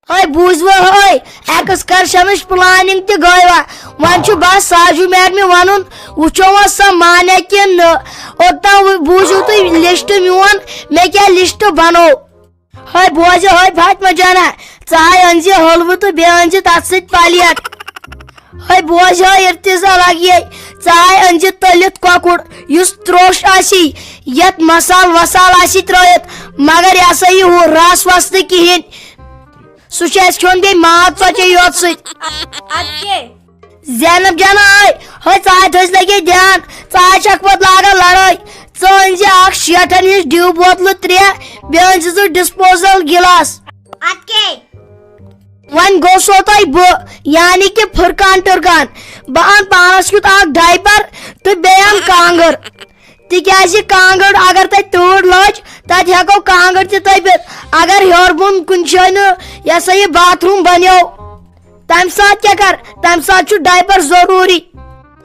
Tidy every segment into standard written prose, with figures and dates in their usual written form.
Hey boozwa hey excursion planning te goywa wanchu bas Saju mermi wanun uçova samane kin otta boozu tu list miwan me kya list bano hey boza hey Fatma jana çay anji halvu tu be anji tatsit paliyat hey boza irtiza lagi çay anji talit kokur yus trosh asi yat masal vasal asi troyat magar yasa hi hu ras vasti kihin Suçes könde maat saçı yotsu. Atke. Zeynep canay. Hay saat hızlaki diyan. Saat çakpat laga laray. Sonuncu ak şiyataniş diu botlu triye. Biyancısı disposal gilas. Atke. Wan gosotay bu. Yani ki fırkan turkan. Baan panaskut ak diaper. Tu beyan kangar. Tikyazi kangar agar tay tur lodge. Tat heko kangar te tay bet. Agar yorbun kunchaynu ya sahi bathroom banyo. Tam saat kya kar? Tam saat chu diaper zaruri.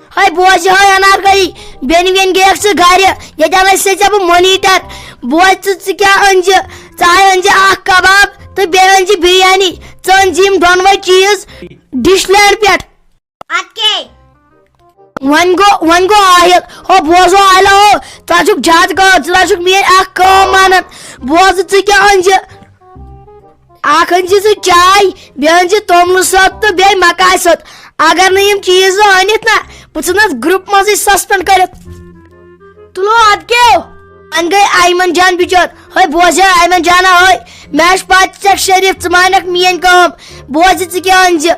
Hay boğazı hay anarkali. Benim yengeyaksi gari. Yedana seçe bu monitor. Boğazı kya önce. Çay önce ah kebab. To be önce biryani. Çanjim donva cheese. Dishler pet. Atke. One go ahil. Ho boğazı ahila ho. Çocuk jat go. Çocuk miye ah kamanan. Boğazı kya önce. Akıncısı çay, birinci tomlu sattı, bir makay sat. Agar neyim çiğizi oynat na, bıçınız grup mazı suspend karat. Tulo atke. Angay Ayman Can biçar. Hay boğazı Ayman Can'a hay. Meş patçak şerif tımanak miyen kağım. Boğazı tıki ancı.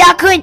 yakın.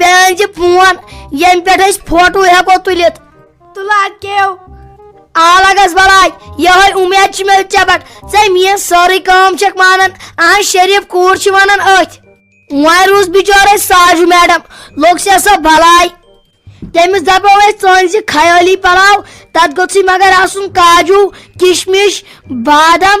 birinci puan, yem peteş foto heko tulit. Tulo atke. Alagas balay, yahar umiyat çimel çabat. Say miye sarı kam çakmanan, aha şerif kurçmanan öt. Vayruz biçare Saju madam, loksiyasa balay. Temiz dapa ve sonji khayali palav, tat gotsi magar asun kaju, kishmish, badam,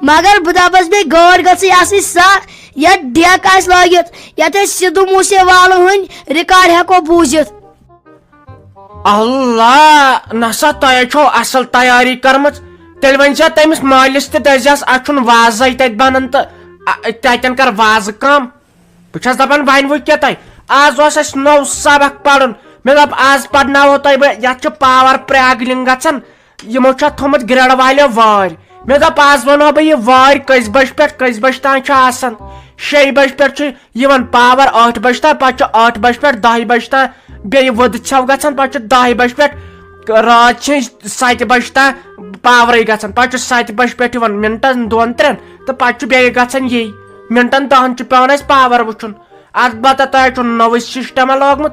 Magar budabas be gor gotsi asi sa, ya diakas lagit, ya te sidu muse valu hun record heko buzit. Allah nasa taya ço asıl tayari karmız. Telvenca temiz malisti dezas açun vaza itet banantı. Taytan kar vazı kam. Bıçaz dapan vayn vuy ketay. Az vasa snow sabak parun. Melap az padna hotay be yatçı power preagling gatsan. Yimoça thomat grada valya var. Melap az vano be ye var kız baştan çasan. Şey baş per yivan power 8 başta paça 8 baş per 10 başta be vod çav gatsan paça 10 baş per raat 7 başta power gatsan paça 7 baş per yivan mintan 2-3 ta paça be gatsan ye mintan 10 ç panas power vuçun at bata ta çun novi sistema logmut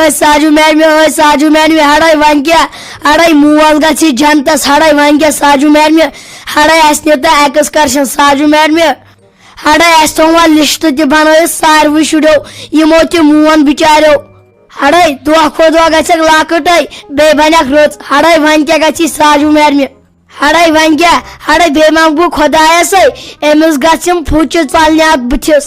Oy Saju mermi haray vangya haray muval gachi jantas haray vangya Saju mermi haray asneta excursion Saju mermi haray astonwa list te banoy sarvi shudo yimoti muvan bicharo haray dua khodo gachak lakotay be banak roz haray vangya gachi Saju mermi haray vangya haray be mangu khodaya say emus gachim fuchu chalnyak bichis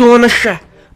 2:06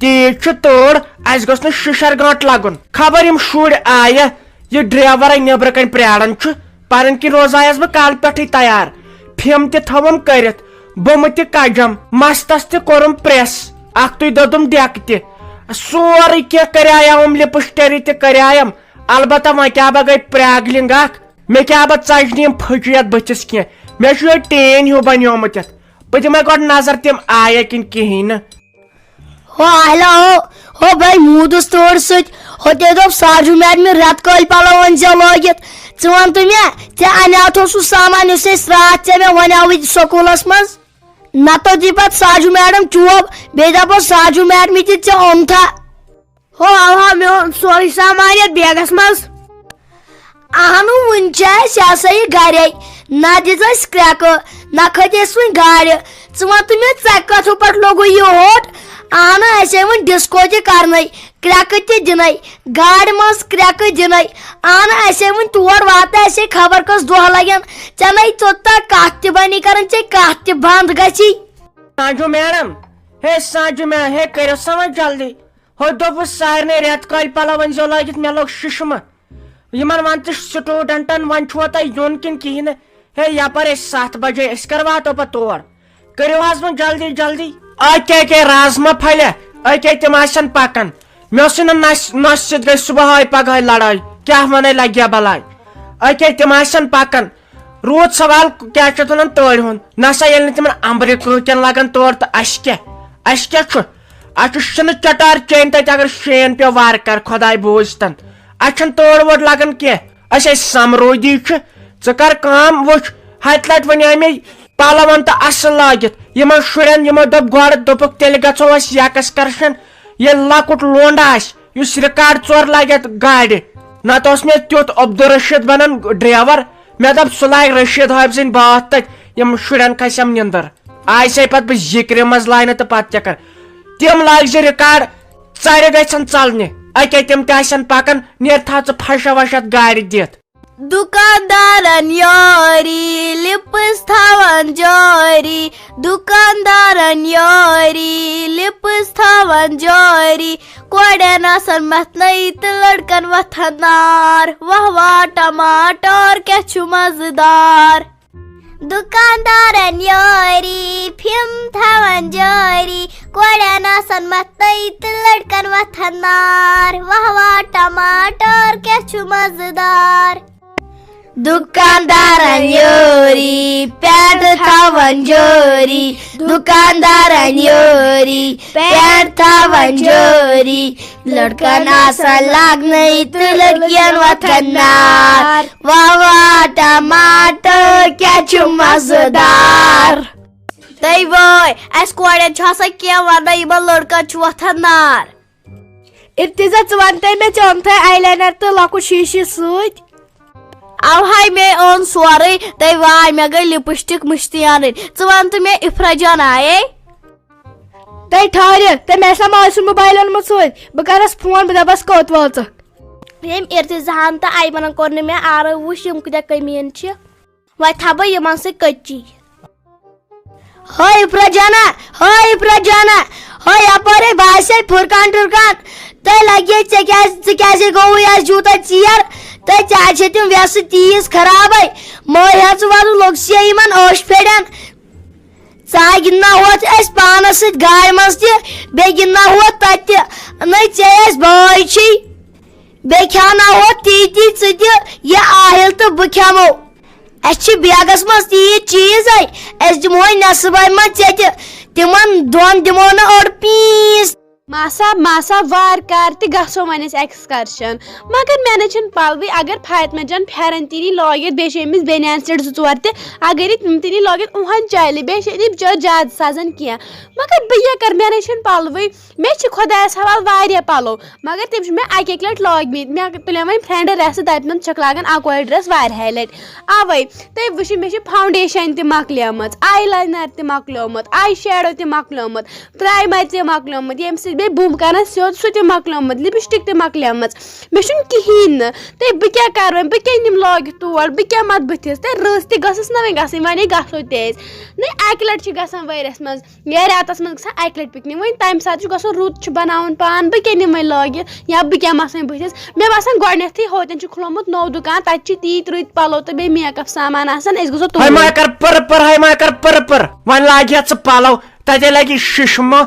تیز تور اس گوٚژھ نہٕ شِشر گٲنٛٹ لگُن خبر یِم شُرۍ آیہِ یہ ڈرایورے نیبرٕ کنۍ پرٛاران چھُ پنٕنۍ کِنۍ روزایس بہٕ کالہٕ پٮ۪ٹھٕے تیار پھِم تہِ تھٲوٕم کٔرِتھ بوٚمہٕ تہِ کجم مستس تہِ کوٚرُم پریس اکھتُے دوٚدُم ڈیٚکہٕ تہِ سورُے کینٛہہ کریایم لپسٹری تہِ کریایم البتہ وۄنۍ کیٛاہ بہ گٔے پرٛاگلِنگ اکھ مےٚ کیٛاہ بہ ژجنہِ یِم پھٕچہِ یتھ بٕتھِس کینٛہہ مےٚ چھُ یہے ٹین ہیوٗ بنیومُت یتھ بہٕ دِمے گۄڈٕ نظر تِم آیا کِنہٕ کِہیٖنۍ نہٕ ہو اہلا ہو بھائی موٗدُس تور سۭتۍ ہو تے دوٚپ ساجوٗ میڈمہِ رٮ۪تہٕ کٲلۍ پلو أنزیٚو لٲگِتھ ژٕ وَن تہٕ مےٚ ژےٚ اَنیٛوتھو سُہ سامان یُس أسۍ راتھ ژےٚ مےٚ وَنیٛاوٕے سکوٗلس منٛز نتہٕ دی پتہٕ ساجوٗ میڈم چوب بیٚیہِ دپو ساجوٗ میڈمہِ تہِ ژےٚ اوٚنتھا ہو اوا مےٚ اوٚن سورُے سامان یتھ بیگس منٛز اہنُ وُنہِ چھِ أسۍ یہِ ہسا یہِ گرے نہ دِژ اَسہِ کرٛٮ۪کہٕ نہ کھٔتۍ أسۍ وُنہِ گاڑِ ژٕ وَن تہٕ مےٚ ژےٚ کتھو پٮ۪ٹھ لوگُے یہِ ہوٹ اہنُ اَسہِ آیہِ وۄنۍ ڈسکو تہِ کرنے کرٛٮ۪کہٕ تہِ دِنے گاڑِ منٛز کرٛٮ۪کہٕ دِنے اہنُ اَسہِ آیہِ وۄنۍ تور واتنہٕ اَسے خبر کٔژ دۄہ لگن ژےٚ نے توٚتام کتھ تہِ بنی کران ژےٚ کتھ تہِ بنٛد گژھی ساجوٗ میڈم ہے ساجوٗ میڈم ہے کٔرِو سا وۄنۍ جلدی ہو دوٚپُس سارنٕے رٮ۪تہٕ کالہِ پلو أنزیٚو لٲگِتھ مےٚ لوٚگ ششمہٕ یِمن ون تہٕ سٹوٗڈنٹن وۄنۍ چھُوا تۄہہِ یُن کِنہٕ کِہیٖنۍ نہٕ ہے یپٲرۍ أسۍ 7 بجے أسۍ کر واتو پتہٕ تور کٔرِو حظ وۄنۍ جلدی جلدی اکے رازما پھلہِ اکے تِم آسن پکان مےٚ اوسُے نہٕ نۄشہِ سۭتۍ گژھِ صبحٲے پگہٲے لڑٲے کیٛاہ ونے لگیا بلاے اکے تِم آسن پکان روٗد سوال کیٛاہ چھِ اتھ ونان تٲرِ ہُنٛد نسا ییٚلہِ نہٕ تِمن امبرِ کۭتٮ۪ن لگان تور تہٕ اسہِ کیٛاہ چھُ اسہِ چھُ شِنہٕ چٹار چینۍ تتہِ اگر شین پیٚو وارٕ کار خۄداے بوٗزتن اسہِ چھُنہٕ تور وور لگان کینٛہہ أسۍ ٲسۍ سمروٗدی چھِ ژٕ کر کٲم وٕچھ ہتہِ لٹہِ ونے مےٚ پلون تہٕ اصل لٲگِتھ یِمن شُرٮ۪ن یِمو دوٚپ گۄڈٕ دوٚپُکھ تیٚلہِ گژھو أسۍ ایکسکرشن ییٚلہِ لۄکُٹ لونڈ آسہِ یُس رِکاڈ ژور لگہِ اتھ گاڑِ نتہٕ اوس مےٚ تیُتھ عبدالرشید بنان ڈرایور مےٚ دوٚپ سُہ لاگہِ رشیٖد حٲبۍ سٕنٛدۍ باتھ تتہِ یِم شُرٮ۪ن کھسٮ۪م نِندٕر آسے پتہٕ بہٕ ذِکرِ منٛز لاینہٕ تہٕ پتہٕ کیٛاہ کر تِم لاگہِ زِ رِکاڈ ژرِ گژھن ژلنہِ اکے تِم تہِ آسن پکان نیر تھاو ژٕ پھشا وش اتھ گاڑِ دِتھ دُکاندارن یوری لپس تھاوان جوری دُکاندارن یوری لپس تھاوان جوری کوڑٮ۪ن آسان متھنٲے تہٕ لڑکن وتھان نار واہ واہ ٹماٹر کیٛاہ چھُ مزٕدار دُکاندارن یوری فِم تھاوان جٲری کوڑٮ۪ن آسان متھنٲے تہٕ لڑکن وتھان نار واہ واہ ٹماٹر کیٛاہ چھُ مزٕدار دُکاندارن یوری پینٹ تھاوان جوری دُکاندارن یوری پینٹ تھاوان جوری لڑکن آسان لاگنٕے تہٕ لڑکین وتھان نار واہ واہ ٹماٹر کیٛاہ چھُ مزٕدار تٔے وٲے اسہِ کورٮ۪ن چھُ آسان کینٛہہ ونان یِمن لڑکن چھُ وتھان نار ارتِزا ژٕ ونتے مےٚ ژےٚ اوٚنتھے آی لاینر تہٕ لۄکُٹ شیٖشہِ سۭتۍ اوہاے مےٚ اوٚن سورُے تٔے واے مےٚ گٔے لپسٹک مٔشتٕے اَنٕنۍ ژٕ ون تہٕ مےٚ افرا جان آیے تٔے ٹھہرِ تٔمۍ آسہِ ماجہِ سُنٛد موبایل اوٚنمُت سۭتۍ بہٕ کرس فون بہٕ دپس کوٚت وٲژٕکھ ییٚمۍ ارتِزاہن تہٕ ایمنن کوٚر نہٕ مےٚ آرٕ وٕچھ یِم کۭتیاہ کٔمیٖن چھِ وۄنۍ تھاو بہٕ یِمن سۭتۍ کٔچی ہٲے افرا جانا ہٲے افرا جانا ہٲے یپٲرۍ باسے پھُرکان ٹُرکان تۄہہِ لگے ژٕ کیازِ گوٚوُے آز یوٗتاہ ژیر تہٕ ژےٚ چھِ تِم ویسہٕ تیٖژ خرابے مٲرۍ ہا ژٕ وَنُن لوٚگسے یِمن ٲش پھیرن ژٕ گِنٛدناوہوتھ أسۍ پانس سۭتۍ گاڑِ منٛز تہِ بیٚیہِ گِنٛدناوہوتھ تتہِ تہِ نٔے ژےٚ ٲسۍ بٲے چھِی بیٚیہِ کھیٛاوناوہوتھ تی ژٕ تہِ یہِ آہِل تہٕ بہٕ کھٮ۪مو اسہِ چھِ بیگس منٛز تیٖتۍ چیٖزے أسۍ دِمہوے نٮ۪صبے منٛز ژےٚ تہِ تِمن دۄن دِمو نہٕ أڑ پیٖس ماسا وار کار تہِ گژھو وۄنۍ أسۍ ایکسکرشن مگر مےٚ نہ چھنہٕ پلوٕے اگر فاطمہ جان پھیرن تہِ نی لٲگِتھ بیٚیہِ چھِ أمِس بینیان سیٹ 2-4 تہِ اگر یہِ تِم تہِ نی لٲگِتھ اُہن چلہِ بیٚیہِ چھِ یہِ بِچٲر زیادٕ سزان کینٛہہ مگر بہٕ کیٛاہ کرٕ مےٚ نہ چھنہٕ پلوٕے مےٚ چھِ خۄدایس حوالہٕ واریاہ پلو مگر تِم چھِ مےٚ اکہِ لٹہِ لٲگمٕتۍ مےٚ تُلے وۄنۍ فرینڈٕ رٮ۪سہٕ دپہِ چھکھ لاگان اکوے ڈرس واریاہہِ لٹہِ اوے تُہۍ وٕچھِو مےٚ چھِ فاوڈیشن تہِ مۄکلیمٕژ آی لاینر تہِ مۄکلیومُت آی شیڈو تہِ مۄکلیومُت پرایمر تہِ مۄکلیومُت ییٚمہِ سۭتۍ بیٚیہِ بُم کران سیوٚد سُہ تہِ مۄکلیومُت لِپسٹِک تہِ مۄکلیمٕژ مےٚ چھُنہٕ کِہیٖنۍ نہٕ تہٕ بہٕ کیٛاہ کَرٕ وۄنۍ بہٕ کیٛاہ نِمہٕ لٲگِتھ تور بہٕ کیٛاہ مَتہٕ بٕتھِس تہٕ رٕژ تہِ گٔژھٕس نہٕ وۄنۍ گژھٕنۍ وۄنۍ گژھو تہِ أسۍ نہ اَکہِ لَٹہِ چھِ گژھان ؤرِیَس منٛز یا رٮ۪تَس منٛز گژھان اَکہِ لَٹہِ پِکنِک وۄنۍ تَمہِ ساتہٕ چھُ گژھُن رُت چھُ بَناوُن پان بہٕ کیٛاہ نِمہٕ وۄنۍ لٲگِتھ یا بہٕ کیٛاہ مَسٕنۍ بٕتھِس مےٚ باسان گۄڈٕنٮ۪تھٕے ہوتٮ۪ن چھُ کھُلومُت نوٚو دُکان تَتہِ چھِ تیٖتۍ رٕتۍ پَلو تہٕ بیٚیہِ میک اپ سامان آسان أسۍ گژھو ہے ما کر پٔر وۄنۍ لاگہِ ژٕ پَلو تَتے لگی ششمہٕ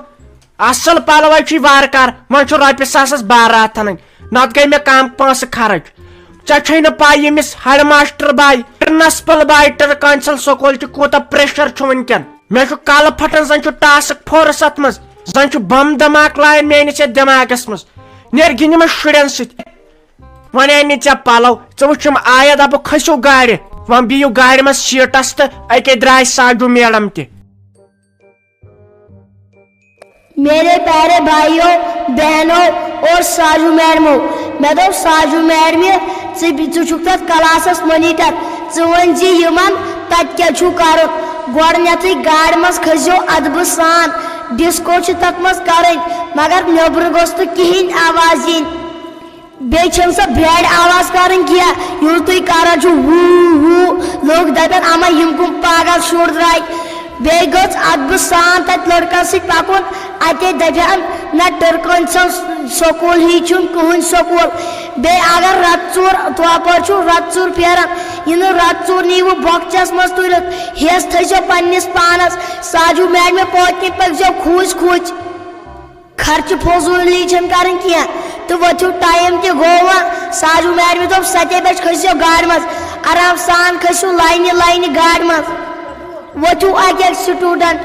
اصل پَلو چھُے وارٕ کار وۄنۍ چھُ رۄپیہِ ساسَس بارات اَنٕنۍ نتہٕ گٔے مےٚ کم پونٛسہٕ خرٕچ ژےٚ چھے نہٕ پاے ییٚمِس ہیڈ ماسٹر باے پرنسپل باے کونسل سکوٗل چھُ کوٗتاہ پریشر چھُ وٕنکٮ۪ن مےٚ چھُ کلہٕ پھٹان زن چھُ ٹاسک فورس اتھ منٛز زن چھُ بم دھماکہٕ لایان میٲنِس یتھ دٮ۪ماغس منٛز نیر گِنٛد یِمن شُرٮ۪ن سۭتۍ وۄنۍ اَنہِ ژےٚ پَلو ژٕ وٕچھ یِم آیا دپُکھ کھٔسِو گاڑِ وۄنۍ بِہِو گاڑِ منٛز سیٖٹس تہٕ أکے درٛاے ساجوٗ میڈم تہِ میرے پیارے بھائیوں بہنوں اور ساجو میڈمو میں دوٚپ ساجو میڈمہِ ژٕ چھُکھ تتھ کلاسس مونیٹر ژٕ ؤنۍ زِ یِمن تتہِ کیٛاہ چھُو کرُن گۄڈٕنیتھٕے گاڑِ منٛز کھٔسۍزیو ادبہٕ سان ڈسکو چھِ تتھ منٛز کرٕنۍ مگر نیٚبرٕ گوٚژھ نہٕ کِہینۍ آواز یِنۍ بیٚیہِ چھنہٕ سۄ برٛیڈ آواز کرٕنۍ کینٛہہ ییٚلہِ تُہۍ کران چھِو ہوٗ ہوٗ لُکھ دپن اما یِم کُم پاگل شُر درٛاے بیٚیہِ گٔژھ ادبہٕ سان تتہِ لڑکن سۭتۍ پکُن اتے دپن نہ ٹٔرکٲنۍ سُنٛد سکوٗل ہی چھُنہٕ کٕہٕنۍ سکوٗل بیٚیہِ اگر رتہٕ ژوٗر توپٲرۍ چھُو رتہٕ ژوٗر پھیران یہِ نہٕ رتہٕ ژوٗر نیٖوٕ بۄکچس منٛز تُلِتھ ہیٚس تھٲیزیو پننِس پانس ساجوٗ میڈمہِ پوتہِ پٔکزیو کھوٗژ کھوٗژ خرچہٕ فضوٗلی چھنہٕ کرٕنۍ کینٛہہ تہٕ ؤتھِو ٹایم تہِ گوٚو وۄنۍ ساجوٗ میڈمہِ دوٚپ 7 بجہِ کھٔسۍزیو گاڑِ منٛز آرام سان کھٔسِو لاینہِ گاڑِ منٛز ؤتھِو اکہِ اکہِ سٹوٗڈنٹ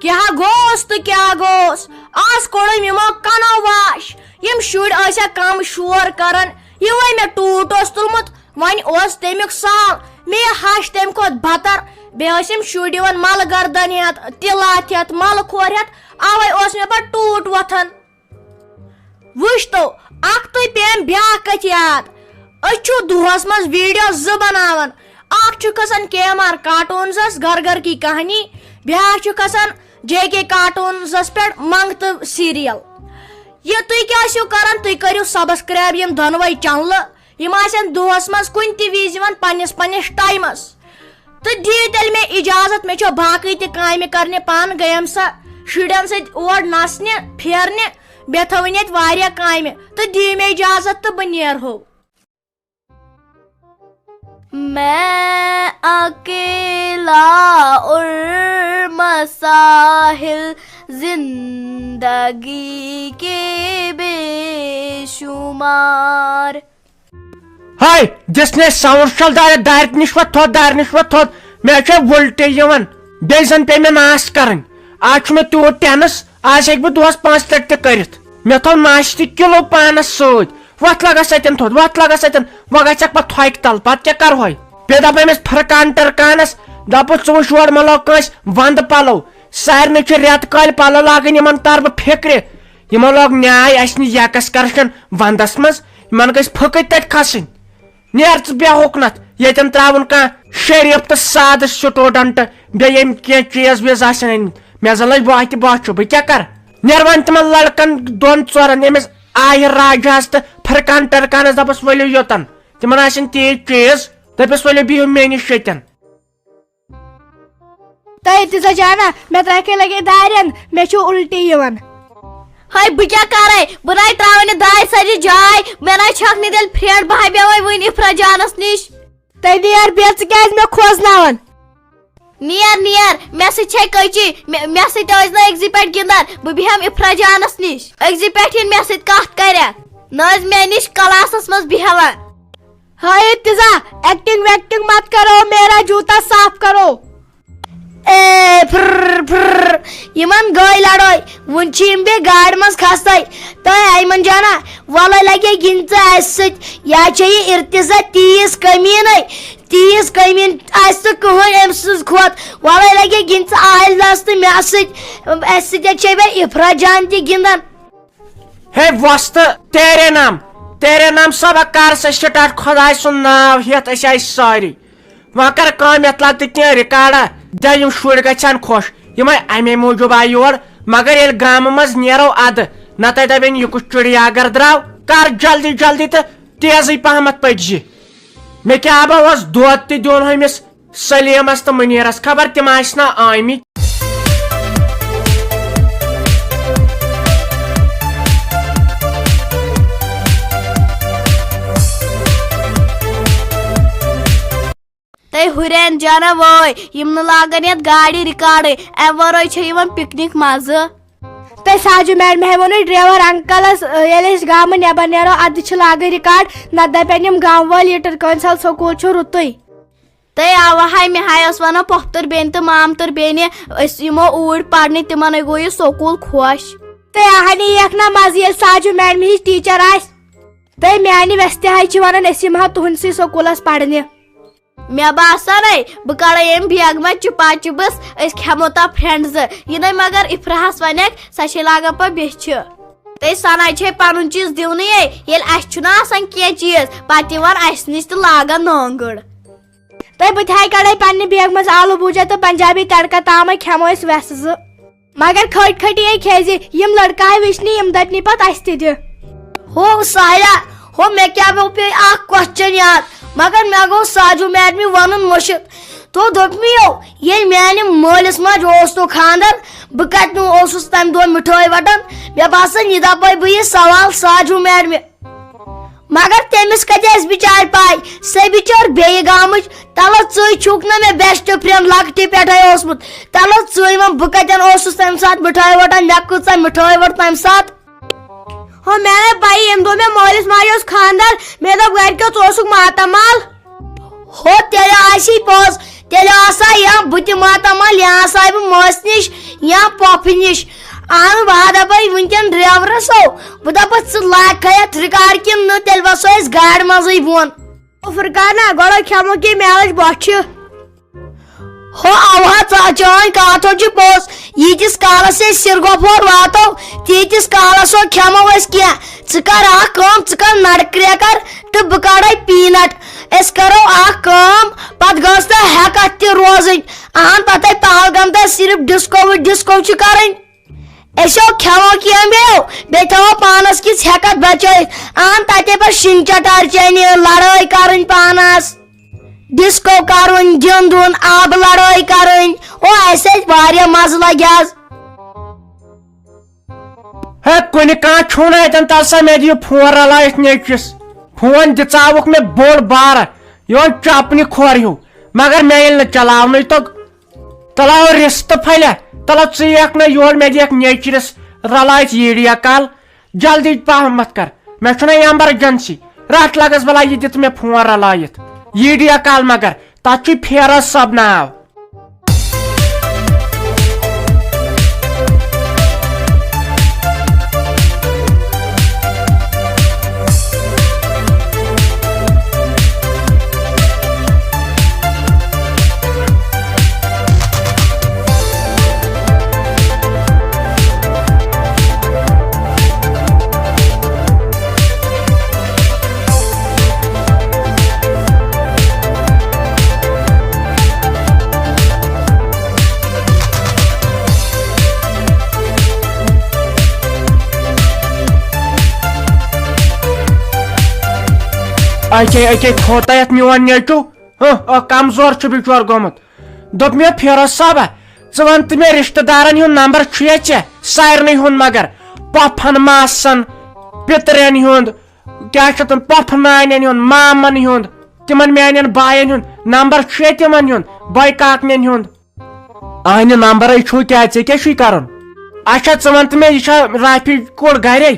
کیٛاہ گوٚوُس تہٕ کیٛاہ گوٚوُس آز کوٚڑُم یِمو کنو واش یِم شُرۍ ٲسیا کم شور کران یِہوے مےٚ ٹوٗٹ اوس تُلمُت وۄنۍ اوس تمیُک سال مےٚ ہش تمہِ کھۄتہٕ بدتر بیٚیہِ ٲسۍ یِم شُرۍ یِوان ملہٕ گردن ہٮ۪تھ تِلات ہٮ۪تھ ملہٕ کھور ہٮ۪تھ اوے اوس مےٚ پتہٕ ٹوٗٹ وۄتھان وٕچھ تو اکھ تُہۍ پیٚیَم بیٛاکھ کتھ یاد أسۍ چھُ دۄہس منٛز ویٖڈیو 2 بناوان اکھ چھُ کھسان KMR کارٹونزس گھر گھر کی کہانی بیٛاکھ چھُ کھسان JK کارٹونزس پٮ۪ٹھ منگتہٕ سیٖریل یہِ تُہۍ کیٛاہ ٲسِو کران تُہۍ کٔرِو سبسکرایب یِم دۄنوے چنلہٕ یِم آسن دۄہس منٛز کُنہِ تہِ وِزِ یِوان پننِس ٹایمس تہٕ دِیِو تیٚلہِ مےٚ اِجازت مےٚ چھو باقٕے تہِ کامہِ کرنہِ پانہٕ گٔیم سا شُرٮ۪ن سۭتۍ اور نژنہِ پھیرنہِ بیٚیہِ تھٲوٕنۍ ییٚتہِ واریاہ کامہِ تہٕ دِیِو مےٚ اِجازت تہٕ بہٕ نیرہو میں اکیلا اور مساحل زندگی کے بے شمار ہے دِسنے ساوُنٛڈ چھل دارِ نِش وۄتھ تھوٚد مےٚ چھےٚ وُلٹی یِوان بیٚیہِ زن پیٚیہِ مےٚ ناس کرٕنۍ آز چھُ مےٚ تیوٗت ٹینس آز ہیٚکہِ بہٕ دۄہس 5 لٹہِ تہِ کٔرِتھ مےٚ تھوٚو ناشتہٕ کِلوٗ پانس سۭتۍ وۄتھ لگس اتٮ۪ن تھوٚد وۄنۍ گژھکھ پتہٕ تھوکہِ تل پتہٕ کیٛاہ کرہوے بیٚیہِ دپ أمِس فرقان ٹرکانس دپُس ژٕ وٕچھ یورٕ مےٚ لوگ کٲنٛسہِ ونٛدٕ پلو سارنٕے چھِ رٮ۪تہٕ کالہِ پلو لاگٕنۍ یِمن تر بہٕ فِکرِ یِمو لوگ نیاے اسہِ نہِ ایکسکرشن ونٛدس منٛز یِمن گژھِ پھٕکٕتۍ تتہِ کھسٕنۍ نیر ژٕ بیٚہوکھ نتھ ییٚتٮ۪ن تراوُن کانٛہہ شریٖف تہٕ سادٕ سٹوٗڈنٹ بیٚیہِ یِم کینٛہہ چیٖز ویٖز آسن أنمٕتۍ مےٚ زن لٔج بۄہتہِ بۄچھِ بہٕ کیٛاہ کرٕ نیر وۄنۍ تِمن لڑکن 2-4 ییٚمِس آہِر راجاہس تہٕ فرقان ٹرکانس دپس ؤلِو یوٚتن تِمن آسن تیٖتۍ چیٖز دپس ؤلِو بِہِو مےٚ نِش ییٚتٮ۪ن تۄہہِ تہِ سجانا مےٚ ترٛایکھے لگے دارٮ۪ن مےٚ چھُ الٹی یِوان ہے بہٕ کیٛاہ کرے بہٕ نَے تراوے نہٕ دارِ سجہِ جاے مےٚ نَے چھکھ نہٕ تیٚلہِ فرینڈ بہٕ ہا بیٚہوے وٕنہِ اِفرا جانس نِش تۄہہِ نیر بیٚیہِ ژٕ کیٛازِ مےٚ کھوژناوان نیر مےٚ سۭتۍ چھے کٔچی مےٚ سۭتۍ ٲسۍ نہٕ أکزِ پٮ۪ٹھ گِنٛدان بہٕ بیٚہم اِفرا جانس نِش أکزِ پٮ۪ٹھ یِن مےٚ سۭتۍ کتھ کرٮ۪کھ نہ ٲسۍ مےٚ نِش کلاسس منٛز بیٚہوان ہاے ارتضا ایکٹنگ ویکٹنگ مت کرو میرا جوتا صاف کرو یِمن گٔے لڑٲے وُنہِ چھِ یِم بیٚیہِ گاڑِ منٛز کھستے تۄہہِ ایمن جانا وَلے لگے گِنٛد ژٕ اسہِ سۭتۍ یا چھے یہِ ارتضا تیٖژ کٔمیٖنٕے آسہِ نہٕ کٕہٕنۍ أمۍ سٕنٛز کھۄتہٕ وَلے لگے گِنٛد ژٕ عادِلس تہٕ مےٚ سۭتۍ اسہِ سۭتۍ چھے بیٚیہِ اِفرا جان تہِ گِنٛدان ہے وۄستہٕ تیرے نام سبق کر سا سٹارٹ خۄداے سُنٛد ناو ہٮ۪تھ أسۍ آیہِ سٲری وۄنۍ کر کٲم یتھ لگ تہٕ کینٛہہ رِکاڈا دِ یِم شُرۍ گژھن خۄش یِمے امے موٗجوٗب آیہِ یور مگر یل گام مز نیرو اد نت دپن یہ کس چڑیا گر درو کر جلدی جلدی تو تیزی پہمت پکزی مے کیا بہس دود تہ دون ہمس سلیمس تو منیرس خبر تم آسنا آمت تہ ہرین جانا وٲے یم نہٕ لاگن یتھ گاڑِ رِکاڈٕے امہِ ورٲے چھِ یِوان پِکنِک مزٕ تہ ساجو میڈم ووٚنُے ڈرایور انکلس ییٚلہِ أسۍ گامہٕ نٮ۪بر نیرو ادٕ چھِ لاگٕنۍ رِکاڈ نتہٕ دپن یِم گام وٲلۍ یٖٹر کٲنٛسل سکوٗل چھُ رُتُے تہٕ اوا ہاے مےٚ ہاے ٲس ونان پۄپھتٕر بیٚنہِ تہٕ مامتٕر بیٚنہِ أسۍ یِمو اوٗرۍ پرنہِ تِمن گوٚو یہِ سکوٗل خۄش تہٕ اہنی ییٚکھ نا مزٕ ییٚلہِ ساجو میڈم ہِش ٹیٖچر آسہِ تہٕ میانہِ ویسہِ حظ چھِ ونان أسۍ یِمہو تُہنٛدسٕے سکوٗلس پرنہِ مےٚ باسانے بہٕ کڑے أمۍ بیگہٕ منٛز چِپا چِپس أسۍ کھٮ۪مو تا فرینڈ زٕ یِنَے مگر اِفراہس ونیکھ سۄ چھے لاگان پتہٕ بیٚچھِ تہٕ سناے چھے پنُن چیٖز دِونٕے ییٚلہِ اَسہِ چھُنہ آسان کینٛہہ چیٖز پتہٕ یِوان اَسہِ نِش تہٕ لاگان نٲنگٕڑ تہٕ بہٕ تہِ ہاے کڑے پننہِ بیگہٕ منٛز آلوٗ بوٗجا تہٕ پنجابی تڑکا تامے کھٮ۪مو أسۍ ویسہٕ زٕ مگر کھٔٹۍ کھٔٹی کھیزِ یِم لڑکہٕ وٕچھنہِ یِم دپنہِ پتہٕ اَسہِ تہِ دِ ہو ساحلہ ہو مے کیا پے اکھ کوسچن یاد مگر مے گو ساجو میڈمی ونن مشت تو دوپمیو یہ میانہ مالس ماج اوس تو خاندر بہ کت اوسس تم دو مٹھائی وٹان مے باسان یہ دپے بہ یہ سوال ساجو میڈمی مگر تمس کتس بچار پائی سہ بچور بیٚیہِ گامٕچ تلو ژٕ چھُکھ نا مے بیسٹ فرینڈ لکٹہِ پٮ۪ٹھے اوسمُت تلو ژٕ ون بہ کتن اوسس تمہِ ساتہٕ مٹھائی وٹان مے کۭژاہ مٹھائی وٹ تمہِ ساتہٕ ہو میں نے پائی یم دو میں مالس ماجس خاندر مے دپ گرکیو ژٕ اوسُکھ ماتامال ہو تیلہِ آسی پوٚز تیلہِ آسا یا بہٕ تہِ ماتامال یا آسا بہٕ مٲسۍ نِش یا پۄپھِ نِش اہن بہٕ دپے ونکیٚن ڈرایورس بہٕ دپس ژٕ لاگکھا یتھ رِکاڈ کِنہٕ نہٕ تیٚلہِ وسو أسۍ گاڑِ منٛزٕے بۄن فرقانا گۄڈے کھٮ۪مو کینٛہہ میلٕچ بۄچھِ ہو اوہا چٲنۍ کتھ چھِ پوٚز ییٖتِس کالس أسۍ سرگوفور واتو تیٖتِس کالس کھٮ۪مو أسۍ کینٛہہ ژٕ کر اکھ کٲم ژٕ کر نڑٕ کرٛیکر تہٕ بہٕ کڑے پیٖنٹ أسۍ کرو اکھ کٲم پتہٕ گٔژھ نہٕ ہیکتھ تہِ روزٕنۍ اہن پتہٕ پہلگام تام صرف ڈسکو چھِ کرٕنۍ أسۍ کھٮ۪مو کینٛہہ بیٚیہِ تھاوو پانس کِژھ ہیکتھ بچٲیِتھ اہن تتے پتہٕ شِن چٹار چینہِ لڑٲے کرٕنۍ پانس ڈسکو کرُن گِنٛدُن آبہٕ لڑٲے کرٕنۍ او اسہِ واریاہ مزٕ لگہِ حظ ہے کُنہِ کانٛہہ چھُنہٕ اتٮ۪ن تل سا مےٚ دِیِو فون رلٲیِتھ نیچوِس فون دِژاوُکھ مےٚ بوٚڑ بارٕ یہِ اوس چپنہِ کھۄر ہیوٗ مگر مےٚ ییٚلہِ نہٕ چلاونٕے توٚگ تلاو رِستہٕ پھلہِ تلو ژٕ یِکھ نہٕ یور مےٚ دِیکھ نیچرس رلٲیِتھ ویٖڈیا کال جلدی پہمت کر مےٚ چھُنہ ایمرجنسی رٹھ لگس بلا یہِ دِتہٕ مےٚ فون رلٲیِتھ ویٖڈیا کال مگر تتھ چھُ فیروز صٲب ناو اکے کھوتا یتھ میون نیچو کمزور چھُ بِچور گوٚمُت دوٚپ مےٚ فیروز صٲبا ژٕ ون تہٕ مےٚ رشتہٕ دارن ہُنٛد نمبر چھُیا ژےٚ سارنٕے ہُنٛد مگر پۄپھن ماسن پِترین ہُنٛد کیٛاہ چھِ تِم پۄپھٕ نانٮ۪ن ہُنٛد مامن ہُنٛد تِمن میانٮ۪ن باین ہُنٛد نمبر چھُیا تِمن ہُنٛد بٲے کاکنٮ۪ن ہُنٛد اہنہِ نمبرے چھُ کیٛاہ ژےٚ کیٛاہ چھُے کرُن اچھا ژٕ ون تہٕ مےٚ یہِ چھا رافی کوٚر گرے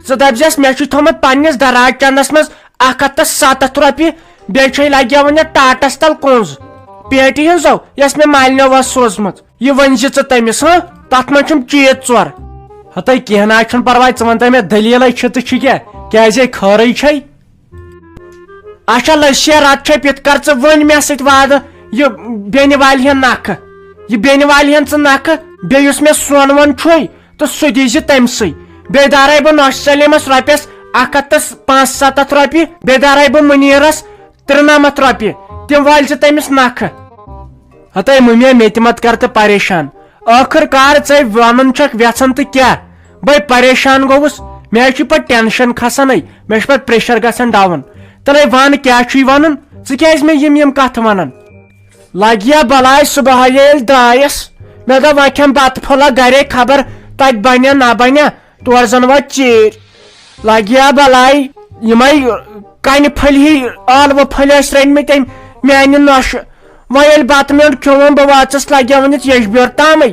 ژٕ دپزٮ۪س مےٚ چھُ تھوٚمُت پننِس دراج چندس منٛز 170 رۄپیہِ بیٚیہِ چھے لگیوٕنۍ یتھ ٹاٹس تل کُنٛز پیٹہِ ہٕنٛزو یۄس مےٚ مالنیو ٲس سوٗزمٕژ یہِ ؤنۍ زِ ژٕ تٔمِس تتھ منٛز چھُم چیٖز ژور ہتے کینٛہہ نہ چھُنہٕ پرواے ژٕ ون تہٕ مےٚ دٔلیٖلے چھِ تہٕ چھِ کیٛاہ کیٛازِ خٲرٕے چھے اچھا لٔسیا رات چھے پِتھ کر ژٕ وۄنۍ مےٚ سۭتۍ وعدٕ یہِ بیٚنہِ والہِ ہن نکھٕ یہِ بیٚنہِ والہِ ہن ژٕ نکھٕ بیٚیہِ یُس مےٚ سۄن وۄن چھُے تہٕ سُہ دیٖزِ تٔمسٕے بیٚیہِ دارے بہٕ نۄشہِ سلیمس رۄپیس 175 رۄپیہِ بیٚیہِ دارے بہٕ مُنیٖرس 93 رۄپیہِ تِم وٲلۍ ژٕ تٔمِس نکھٕ ہتے مٔمیا مےٚ تہِ مت کر تہٕ پریشان آخر کار ژے ون چھک ویژن تو کیا بے پریشان گوس مے پہ ٹینشن کھسان مے پہ پریشر گژھان ڈاؤن تلے ون کیا ون ژٕ مے یم کت ونان لگیا بلاے صبح ییٚلہِ درٛایس مے دوٚپ وۄنۍ کھٮ۪م بتہٕ پھوٚلہ گرے خبر تتہِ بنیا نہ بنیا تور زن وات ژیٖرۍ لگیا بلاے یمے کنہِ پھٔلۍ ہی ٲلوٕ پھٔلۍ ٲسۍ رٔنمٕتۍ أمۍ میانہِ نۄشہِ وۄنۍ ییٚلہِ بتہٕ میوٚنڈ کھیوٚوُم بہٕ واژس لگیا ؤنِتھ یجبیور تامٕے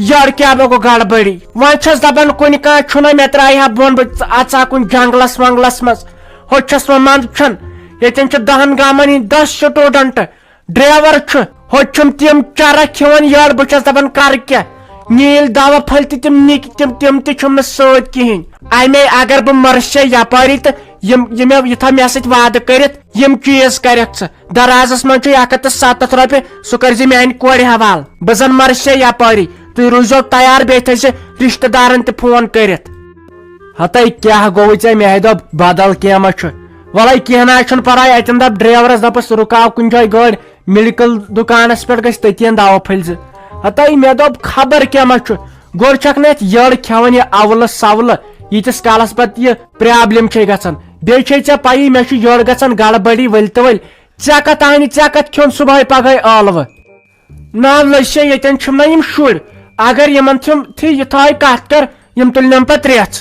یڑٕ کیٛاہ لوٚگُو گڑبڑی وۄنۍ چھس دپان کُنہِ کانٛہہ چھُنہ مےٚ ترٛایہِ ہا بۄن بہٕ اژا کُنہِ جنگلس ونگلس منٛز ہوٚتہِ چھس وۄنۍ منٛدچھان ییٚتٮ۪ن چھِ 10 گامن ہٕنٛدۍ 10 سٹوڈنٹ ڈرایور چھُ ہوٚتہِ چھُم تِم چرکھ کھٮ۪وان یڑ بہٕ چھس دپان کرٕ کیٛاہ نیٖل دوا پھٔلۍ تہِ تِم نِکۍ تِم تہِ چھُم نہٕ سۭتۍ کِہینۍ امے اگر بہٕ مرشے یپٲری تہٕ یہِ تھا مےٚ سۭتۍ وعدٕ کٔرِتھ یم چیٖز کرکھ ژٕ درازس منٛز چھُ 107 رۄپیہِ سُہ کٔرزِ میانہِ کورِ حوالہٕ بہٕ زن مرشے یپٲری تُہۍ روٗزیو تیار بیٚیہِ تھٲیزِ رشتہٕ دارن تہِ فون کٔرِتھ ہتے کیٛاہ گوٚوُے ژےٚ مےٚ دوٚپ بدل کینٛہہ ما چھُ وَلے کینٛہہ نہ چھُنہٕ پرواے اتٮ۪ن دپ ڈرایورس دپس رُکاو کُنہِ جایہِ گٲڑۍ میڈیکل دُکانس پٮ۪ٹھ گژھِ تٔتین دوا پھٔلۍ زٕ ہتے مےٚ دوٚپ خبر کیٛاہ ما چھُ گۄڈٕ چھکھ نہٕ اتھ یٔڑ کھٮ۪وان یہِ اولہٕ سولہٕ ییٖتِس کالس پتہٕ یہِ پرابلم چھے گژھان بیٚیہِ چھے ژےٚ پیی مےٚ چھُ یٔڑ گژھان گڑبڑی ؤلۍ تہٕ ؤلۍ ژےٚ کتھ اَنہِ ژےٚ کتھ کھیوٚن صبحٲے پگہٲے ٲلوٕ نا لٔسے ییٚتٮ۪ن چھِم نا یِم شُرۍ اگر یِمن یہِ تھٲے کتھ کر یِم تُلنم پتہٕ ریژھ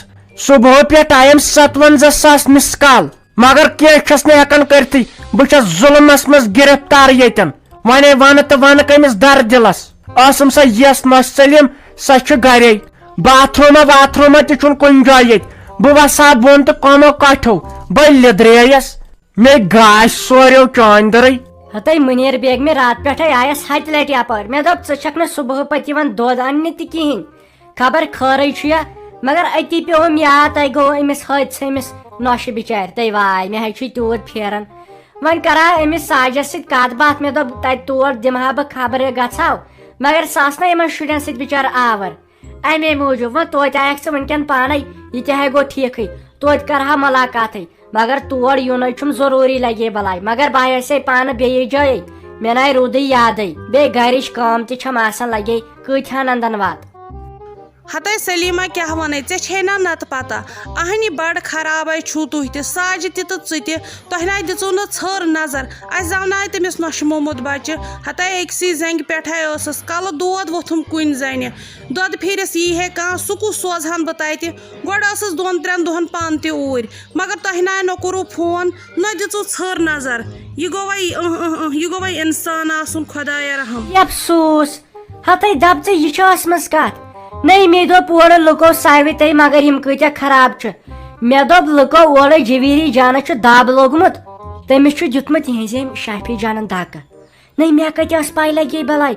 صبحٲے پٮ۪ٹھ آیم 57,000 مِس کال مگر کینٛہہ چھس نہٕ ہٮ۪کان کٔرتھٕے بہٕ چھس ظُلمس منٛز گرفتار ییٚتٮ۪ن ونے ونہٕ تہٕ ونہٕ کٔمِس در دِلس ٲسٕم سۄ یس نۄش سلیم سۄ چھِ گرے باتھ روٗما تہِ چھُنہٕ کُنہِ جایہِ ییٚتہِ بہٕ وسہٕ ہا بۄن تہٕ کۄمو کٹھو بہٕ لیدرییس مے گاش سوریو چاندرٕے ہتے منیر بیگ میں رات پٮ۪ٹھے آیس ہتہِ لٹہِ یپٲرۍ مےٚ دوٚپ ژٕ چھکھ نہٕ صبحہٕ پتہٕ یِوان دۄد اننہِ تہِ کِہینۍ خبر خٲرٕے چھُ یا مگر أتی پیوٚوُم یاد تۄہہِ گوٚو أمِس حٲدثہٕ أمِس نۄشہِ بِچارِ تٔے واے مےٚ حظ چھُ تیوٗت پھیران وۄنۍ کرٕ ہا أمِس ساجس سۭتۍ کتھ باتھ مےٚ دوٚپ تتہِ تور دِمہٕ ہا بہٕ خبرٕ گژھہو مگر سۄ ٲس نہ یِمن شُرٮ۪ن سۭتۍ بِچارٕ آور امے موٗجوٗب وۄنۍ توتہِ آیکھ ژٕ وٕنکٮ۪ن پانے یہِ تہِ ہے گوٚو ٹھیٖکھٕے توتہِ کرہا ملاقاتٕے مگر تور یُنٕے چھُم ضروٗری لگے بلاے مگر بہٕ آسے پانہٕ بیٚیِس جایے مےٚ ناے روٗدٕے یادٕے بیٚیہِ گرِچ کٲم تہِ چھم آسان لگے کۭتہن انٛدن وات ہتے سلیما کیٛاہ ونے ژےٚ چھے نا نتہٕ پتہ اہنہِ بڑٕ خرابے چھُو تُہۍ تہِ ساجہِ تہِ تہٕ ژٕ تہِ تۄہہِ ناے دِژوٕ نہٕ ژھٔر نظر اسہِ زاوناے تٔمِس نۄشہِ مومُت بچہِ ہتے أکسٕے زنگہِ پٮ۪ٹھے ٲسٕس کلہٕ دود ووٚتھُم کُنہِ زنہِ دۄدٕ پھیٖرِس یی ہے کانٛہہ سُہ کُس سوزہن بہٕ تتہِ گۄڈٕ ٲسٕس 2-3 دۄہن پانہٕ تہِ اوٗرۍ مگر تۄہہِ ناے نہ کوٚروٕ فون نہ دِژوٕ ژھٔر نظر یہِ گوٚو وۄنۍ انسان آسُن خۄدایا رحم افسوٗس ہتے دپ ژٕ یہِ چھِ ٲسمٕژ کتھ نٔے مے دوٚپ اورٕ لُکو ساوِتے مگر یِم کۭتیاہ خراب چھِ مےٚ دوٚپ لُکو اورٕ جویری جانس چھُ دب لوگمُت تٔمِس چھُ دیُتمُت یِہنٛزِ أمۍ شافی جانن دھکہٕ نٔے مےٚ کتہِ ٲس پاے لگے بلاے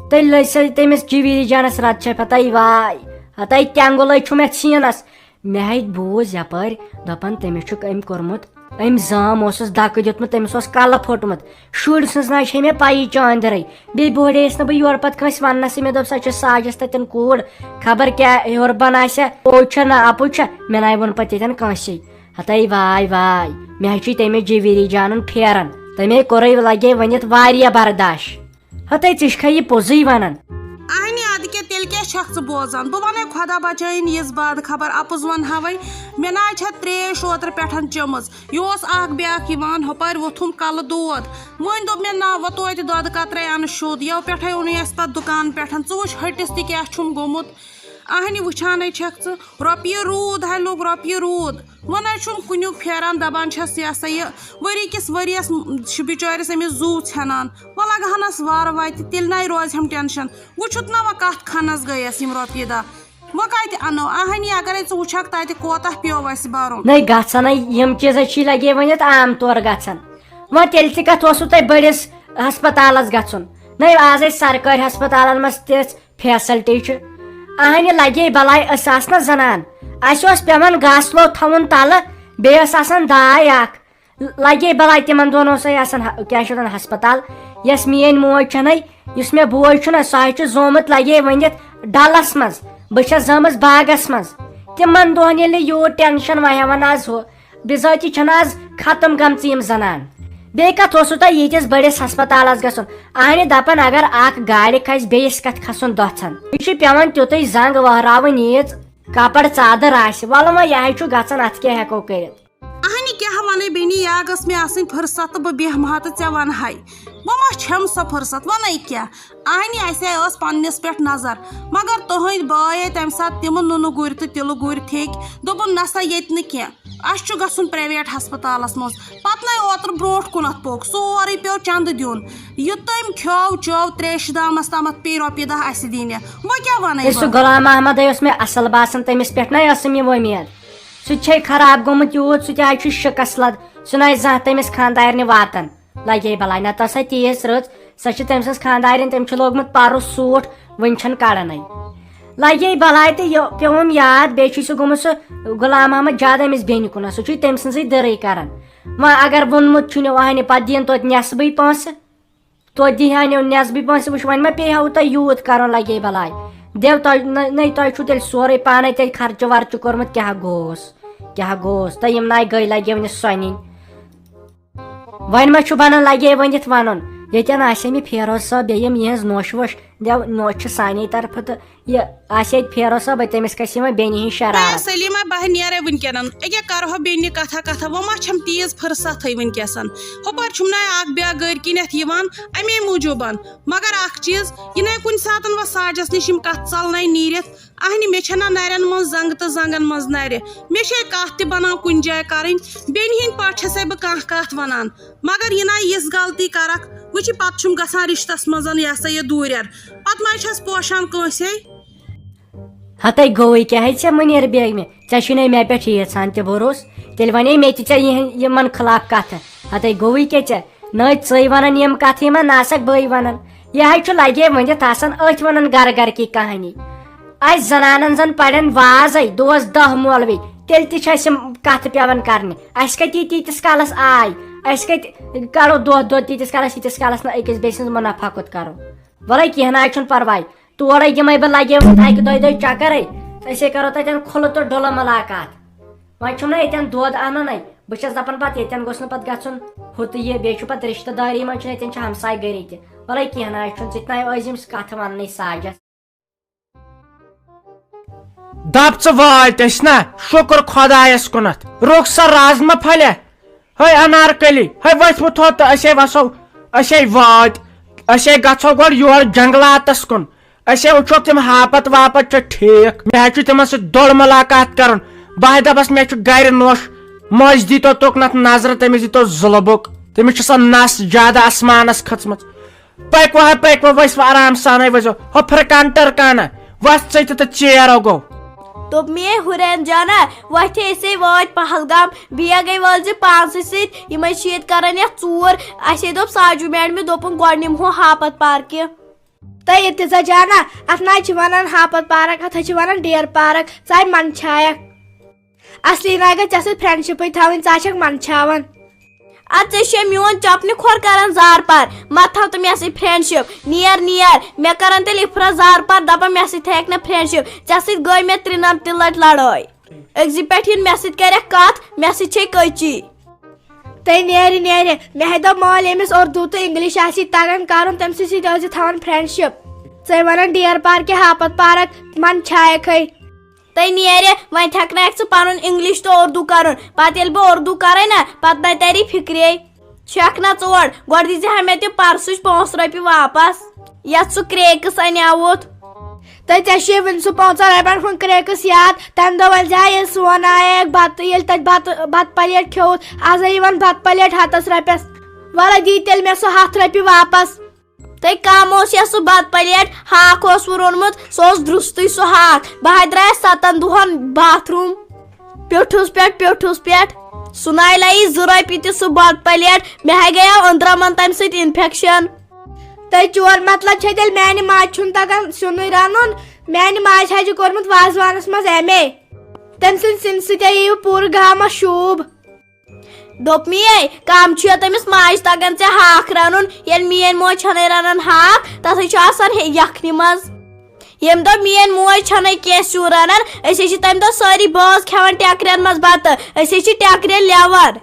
تیٚلہِ لٔج سا تٔمِس جویری جانس رد چھِ پتاے واے ہتے تینٛگُلے چھُم یتھ سیٖنس مےٚ ہے بوٗز یپٲرۍ دپان تٔمِس چھُکھ أمۍ کوٚرمُت أمۍ زام اوسُس دھکہٕ دیُتمُت تٔمِس اوس کلہٕ پھوٚٹمُت شُرۍ سٕنٛز ناے چھے مےٚ پیی چاندرٕے بیٚیہِ بوڑییس نہٕ بہٕ یورٕ پتہٕ کٲنٛسہِ وننسٕے مےٚ دوٚپ سۄ چھِ ساجس تتٮ۪ن کوٗر خبر کیٛاہ ہیوٚربن آسیا پوٚز چھا نہ اپُز چھا مےٚ ناے ووٚن پتہٕ ییٚتٮ۪ن کٲنٛسے ہتے واے مےٚ حظ چھُے تٔمِس جویری جانن پھیران تٔمے کوٚرے لگے ؤنِتھ واریاہ برداش ہتے ژٕ چھکھا یہِ پوٚزٕے ونان اہنہِ ادٕ کیٛاہ تیٚلہِ کیٛاہ چھکھ ژٕ بوزان بہٕ ونے خۄدا بچٲیِن یِژھ باد خبر اپُز ونہاوے مےٚ ناے چھےٚ تریش اوترٕ پٮ۪ٹھ چٔمٕژ یہِ اوس اکھ بیاکھ یِوان ہُپٲرۍ ووٚتھُم کلہٕ دود وۄنۍ دوٚپ مےٚ نہ وۄنۍ توتہِ دۄدٕ قطرے انہٕ شوٚد یو پٮ۪ٹھے اوٚنُے اَسہِ پتہٕ دُکان پٮ۪ٹھ ژٕ وٕچھ ہٹِس تہِ کیٛاہ چھُم گوٚمُت اہنہِ وٕچھانے چھکھ ژٕ رۄپیہِ روٗد ہے لوٚگ رۄپیہِ روٗد وۄنۍ چھُم کُنیُک پھیران دپان چھس یہِ ہسا یہِ ؤری کِس ؤرِیس چھِ بِچٲرِس أمِس زوٗ ژھٮ۪نان وۄنۍ لگہنس وارٕ وتہِ تیٚلہِ ناے روزِ ہم ٹٮ۪نشن وٕچھُتھ نا وۄنۍ کتھ کھنس گٔیس یِم رۄپیہِ دہ وۄنۍ کتہِ انو اہنی اگرے ژٕ وٕچھکھ تتہِ کوتاہ پیوٚو اسہِ برُن نٔے گژھنٕے یِم چیٖزے چھی لگے ؤنِتھ عام طور گژھان وۄنۍ تیٚلہِ تہِ کتھ اوسوٕ تۄہہِ بٔڑِس ہسپتالس گژھُن نٔے آز ٲسۍ سرکٲرۍ ہسپتالن منٛز تِژھ فیسلٹی چھِ اہنہِ لگے بلاے أسۍ آسہٕ نا زنان اسہِ اوس پیوان گاسہٕ لوٚو تھاوُن تلہٕ بیٚیہِ ٲس آسان داے اکھ لگے بلاے تِمن دۄہن اوسے آسان کیٛاہ چھِ ونان ہسپتال یۄس میٲنۍ موج چھنَے یُس مےٚ بوے چھُنہ سُہ حظ چھُ زومُت لگے ؤنِتھ ڈلس منٛز بہٕ چھس زٲمٕژ باغس منٛز تِمن دۄہن ییٚلہِ نہٕ یوٗت ٹٮ۪نشن وۄنۍ ہٮ۪وان آز ہُہ بِذٲتی چھنہٕ آز ختم گٔمژٕ یِم زنان بیٚیہِ کتھ اوسوٕ تۄہہِ ییٖتِس بٔڑِس ہسپتالس گژھُن اہنہِ دپان اگر اکھ گاڑِ کھسہِ بیٚیِس کتھ کھسُن دۄژھن یہِ چھُ پیوان تیُتُے زنگ وہراوٕنۍ ییٖژ کپر ژادر آسہِ وَلہٕ وۄنۍ یِہے چھُ گژھان اتھ کیٛاہ ہٮ۪کو کٔرِتھ اہنہِ کیٛاہ ونے بیٚنی یا گٔژھ مےٚ آسٕنۍ فرست تہٕ بہٕ بیٚہمہٕ ہا تہٕ ژےٚ ونہے بہٕ ما چھَم سۄ فرست ونے کیٛاہ اہنہِ اسے ٲس پننس پٮ۪ٹھ نظر مگر تُہنٛدۍ بٲے تمہِ ساتہٕ تِمہٕ نُنہٕ گُرۍ تہٕ تِلہٕ گُرۍ تھیٚکۍ دوٚپُن نسا ییٚتہِ نہٕ کینٛہہ اسہِ چھُ گژھُن پریویٹ ہسپتالس منٛز پتہٕ نَے اوترٕ برونٛٹھ کُنتھ پوٚک سورُے پیوٚو چندٕ دیُن یہِ تٔمۍ کھیوٚو چوٚو تریشہِ دامس تامتھ پیٚیہِ رۄپیہِ دہ اسہِ دِنہِ وۄنۍ کیٛاہ ونے سُہ غلام احمدے اوس مےٚ اصل باسان تٔمِس پٮ۪ٹھ نَے ٲسٕم یہِ وۄمید سُہ تہِ چھے خراب گوٚمُت یوٗت سُہ تہِ حظ چھُ شِکس لد سُہ نَے زانٛہہ تٔمِس خانٛدارنہِ واتان لگے بلاے نتہٕ ٲس سۄ تیٖژ رٕژ سۄ چھِ تٔمۍ سٕنٛز خانٛدارِنۍ تٔمۍ چھُ لوگمُت پرُس سوٗٹ وُنہِ چھنہٕ کڑانے لگے بلاے تہٕ یہِ پیوٚوُم یاد بیٚیہِ چھُ سُہ گوٚمُت سُہ غلام احمد زیادٕ أمِس بیٚنہِ کُن سُہ چھُ تٔمۍ سٕنٛزٕے دٕرٕے کران وۄنۍ اگر ووٚنمُت چھُنہٕ وہنہِ پتہٕ دِیِن توتہِ نٮ۪صبٕے پونٛسہٕ توتہِ دِہانیو نٮ۪صبٕے پونٛسہٕ وٕچھ وۄنۍ ما پیٚیہِ تۄہہِ یوٗت کرُن لگے بلاے دیو تۄہہِ نَے تۄہہِ چھُو تیٚلہِ سورُے پانے تیٚلہِ خرچہٕ ورچہٕ کوٚرمُت کیٛاہ گوٚوُس تہٕ یِم ناے گٔے لگیو نہٕ سۄنٕنۍ وۄنۍ ما چھُ بنان لگے ؤنِتھ ونُن ییٚتٮ۪ن آسہِ مےٚ فیروز صٲب بیٚیہِ یِم یِہٕنٛز نوش ووش دیو نوش چھِ سانے طرفہٕ تہٕ یہِ آسہِ ییٚتہِ فیروز صٲب تٔمِس کھسہِ یِمن بیٚنہِ ہِنٛز شرارت سلیما بہٕ نیرے ونکیٚن أکیاہ کرہو بیٚنہِ کتھا وۄنۍ ما چھم تیٖژ فرستھٕے ونکیٚسن ہُپٲرۍ چھُم نَے اکھ بیاکھ گٔرۍ کِنٮ۪تھ یِوان امی موٗجوٗبن مگر اکھ چیٖز یہِ نَے کُنہِ ساتہٕ وۄنۍ ساجس نِش یِم کتھ ژلنَے نیٖرِتھ اہنہِ مےٚ چھےٚ نہ نرٮ۪ن منٛز زنٛگ تہٕ زنٛگن منٛز نرِ مےٚ چھے کتھ تہِ بنان کُنہِ جایہِ کرٕنۍ بیٚنہِ ہِنٛدۍ پٲٹھۍ چھسے بہٕ کانٛہہ کتھ ونان مگر یہِ نَے یِژھ غلطی کرکھ وٕچھِ پتہٕ چھُم گژھان رشتس منٛز یہِ ہسا یہِ دوٗرٮ۪ر پتہٕ ما چھس پوشان کٲنٛسے ہتے گوٚوٕے کیٛاہ ژےٚ مُنیر بیگمہِ ژےٚ چھُنَے مےٚ پٮ۪ٹھ ییٖژہان تہِ بروس تیٚلہِ ونے مےٚ تہِ ژےٚ یِمن خٕلاف کتھٕ ہتے گوٚوٕے کیٛاہ ژےٚ نہ ژٕے ونان یِم کتھٕ یِمن نہ آسکھ بٕے ونان یِہے چھُ لگے ؤنِتھ آسان أتھۍ ونان گرٕ گرٕ کی کہانی اسہِ زنانن زن پرن وازے دوس 10 مولوی تیٚلہِ تہِ چھِ اسہِ یِم کتھٕ پیوان کرنہِ اسہِ کتہِ یہِ تیٖتِس کالس آے اسہِ کتہِ کرو دۄہ تیٖتِس کالس ییٖتِس کالس نہٕ أکِس بیٚیہِ سٕنٛز مُنافع کُت کرو وَلے کینٛہہ نہ چھُنہٕ پرواے تورے دِمے بہٕ لگے اکہِ دۄیہِ چکرے أسے کرو تتٮ۪ن کھُلہٕ تہٕ ڈُلہٕ مُلاقات وۄنۍ چھُم نہ ییٚتٮ۪ن دۄد انُنے بہٕ چھس دپان پتہٕ ییٚتٮ۪ن گوٚژھ نہٕ پتہٕ گژھُن ہُہ تہٕ یہِ بیٚیہِ چھُ پتہٕ رشتہٕ دٲری منٛز چھُنہٕ ییٚتٮ۪ن چھِ ہمساے گٔری تہِ وَلے کینٛہہ نہ چھُنہٕ ژٕ تہِ نَے ٲسۍ یِم کتھٕ وننٕے ساجس دپ ژٕ وٲتۍ أسۍ نا شُکر خۄدایس کُنتھ رُخسر راز ما پھلے ہے انارکلی ہے ؤتھمُت تھوٚد تہٕ أسے وسو أسے وٲتۍ أسے گژھو گۄڈٕ یور جنگلاتس کُن أسے وٕچھو تِم ہاپت واپت چھا ٹھیٖک مےٚ حظ چھُ تِمن سۭتۍ دوٚر مُلاقات کرُن بہٕ دپس مےٚ چھُ گرِ نوش موج دیٖتو تُکنتھ نظرٕ تٔمِس دیٖتو ظُلبُک تٔمِس چھِ سۄ نس زیادٕ آسمانس کھٔژمٕژ پٔکِو ؤسِو آرام سانے ؤسِو ہُہ پھرکان ٹٔرکانہ وۄتھ ژٕ تہِ تہٕ ژیرو گوٚو دوٚپ مے ہُرین جانا وۄتھِ أسے وٲتۍ پہلگام بیٚیہِ گٔے وٲلۍ زِ پانسٕے سۭتۍ یِمے چھِ ییٚتہِ کران یتھ ژوٗر اسے دوٚپ ساجوٗ میڈمہِ دوٚپُن گۄڈٕ نِمہو ہاپت پارکہِ تہٕ یہِ تہِ جانا اتھ نَے چھِ ونان ہاپت پارک اتھ حظ چھِ ونان ڈیر پارک ژٕ ہاے منٛدچھایکھ اصلی نَے گژھِ ژےٚ سۭتۍ فرینڈشِپٕے تھاوٕنۍ ژٕ چھکھ منٛدچھاوان ادٕ ژےٚ چھے میون چپنہِ کھۄر کران زار پار مہ تھاو تہٕ مےٚ سۭتۍ فرینڈشِپ نیر مےٚ کران تیٚلہِ اِفرا زار پار دپان مےٚ سۭتۍ تھایکھ نہٕ فرینڈشِپ ژےٚ سۭتۍ گٔے مےٚ 93 لٹہِ لڑٲے أکزِ پٮ۪ٹھ یِن مےٚ سۭتۍ کرکھ کتھ مےٚ سۭتۍ چھے قٲچی تہٕ نیرِ مےٚ ہے دوٚپ مٲلۍ ییٚمِس اردوٗ تہٕ اِنگلش آسی تگان کرُن تٔمۍ سٕے سۭتۍ ٲسۍ تھاوان فرینڈشِپ ژے ونان ڈیر پارکہِ ہاپت پارک منٛدچھایکھٕے تہٕ نیرِ وۄنۍ تھٮ۪کنایکھ ژٕ پنُن انگلش تہٕ اردوٗ کرُن پتہٕ ییٚلہِ بہٕ اردوٗ کرے نا پتہٕ نَے تری فِکرے چھکھ نا ژٕ گۄڈٕ دیٖزِ ہا مےٚ تِم پرسٕچ 5 رۄپیہِ واپس یتھ ژٕ کریکٕس انیاوُتھ تہٕ ژےٚ چھُے وُنہِ سُہ 5 رۄپین ہُنٛد کریکٕس یاد تمہِ دۄہ ؤنۍ زِ ہا ییٚلہِ سون آیکھ بتہٕ ییٚلہِ تتہِ بتہٕ پلیٹ کھیوٚوُتھ آز یِوان بتہٕ پلیٹ 100 رۄپیس وَلے دی تیٚلہِ مےٚ سُہ 100 رۄپیہِ واپس تہٕ کم اوس یا سُہ بتہٕ پلیٹ ہاکھ اوسوٕ روٚنمُت سُہ اوس درٛستٕے سُہ ہاکھ بہٕ ہا درٛایس 7 دۄہن باتھ روٗم پیوٚٹھُس پٮ۪ٹھ سُہ نَے لایی 2 رۄپیہِ تہِ سُہ بتہٕ پلیٹ مےٚ ہا گٔیاو أنٛدرمن تمہِ سۭتۍ انفیکشن تہٕ چور مطلب چھے تیٚلہِ میانہِ ماجہِ چھُنہٕ تگان سیُنٕے رنُن میانہِ ماجہِ حظ چھُ کوٚرمُت وازوانس منٛز MA تٔمۍ سٕنٛدِ سِنہِ سۭتۍ یِیو پوٗرٕ گامس شوٗب دوٚپ مے کم چھُ تٔمِس ماجہِ تگان ژےٚ ہاکھ رنُن ییٚلہِ میٲنۍ موج چھنٕے رنان ہاکھ تتھے چھُ آسان یکھنہِ منٛز ییٚمہِ دۄہ میٲنۍ موج چھنٕے کینٛہہ سیُن رنان أسۍ چھِ تمہِ دۄہ سٲری بٲژ کھٮ۪وان ٹٮ۪کرٮ۪ن منٛز بتہٕ أسۍ چھِ ٹٮ۪کرِ لیور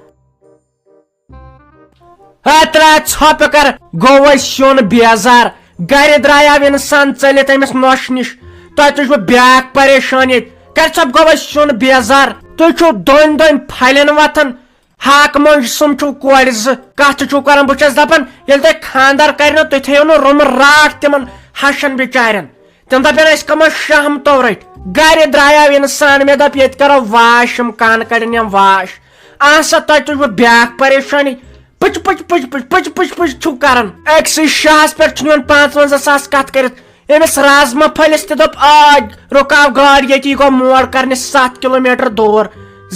ترا ژھۄپہٕ کر گوٚو اَسہِ سیُن بیزار گرِ درٛایاو اِنسان ژٔلِتھ أمِس نۄش نِش تۄہہِ تُجوٕ بیاکھ پریشان ییٚتہِ کر ژھۄپ گوٚو اَسہِ سیُن بیزار تُہۍ چھِو دۄن دۄن پھلٮ۪ن وتھان ہاکہٕ منٛج سُم چھِو کورِ زٕ کتھ چھِو کران بہٕ چھس دپان ییٚلہِ تۄہہِ خانٛدر کرنو تُہۍ تھٲیِو نہٕ روٗمہٕ راٹھ تِمن ہشن بِچارٮ۪ن تِم دپن أسۍ کمو شہمتو رٔٹۍ گرِ درٛایاو اِنسان مےٚ دوٚپ ییٚتہِ کرو واش یِم کن کڑن یِم واش آسا تۄہہِ تُجوٕ بیاکھ پریشٲنی پٕچ پٕچ پٕچ پٕچ پٕچ پٕچ پٕچ چھِو کران أکسٕے شاہس پٮ۪ٹھ چھُ نِوان 55,000 کتھ کٔرِتھ أمِس رازما پھٔلِس تہِ دوٚپ رُکاو گاڑ ییٚتی گوٚو موڑ کرنہِ 7 کِلومیٖٹر دوٗر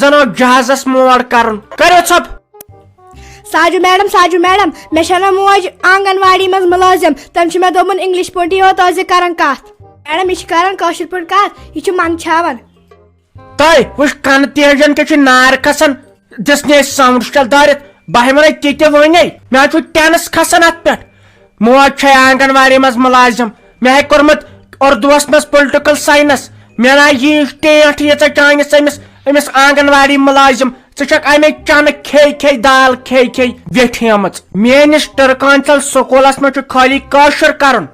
زن اوس جہازس موڑ کرُن کٔرِو ژھۄپ ساجو میڈم مےٚ چھےٚ موج آنگن واڑی منٛز مُلٲزِم تٔمۍ چھُ مےٚ دوٚپمُت انگلش پٲٹھی یوت ٲسۍ زِ کران کتھ میڈم یہِ چھِ کران کٲشِر پٲٹھۍ کتھ یہِ چھُ منٛدچھاوان تۄہہِ وٕچھ کنہٕ تیجن کیٛاہ چھُ نار کھسان دِژنہِ أسۍ ساوُنڈ سِسٹم دٲرِتھ بہٕ ونے تہِ تہِ ونے مےٚ حظ چھُ ٹینس کھسان اتھ پٮ۪ٹھ موج چھے آنگن واڑی منٛز مُلازِم مےٚ ہے کوٚرمُت اردوٗوس منٛز پُلٹِکل ساینس مےٚ نا یی ٹیٹھ ییٖژاہ چٲنِس أمِس آنگن واڑی مُلازِم ژٕ چھکھ امے چنہٕ کھے دال کھے ویٹھیمٕژ میٲنِس ٹرکانچل سکوٗلس منٛز چھُ خٲلی کٲشُر کرُن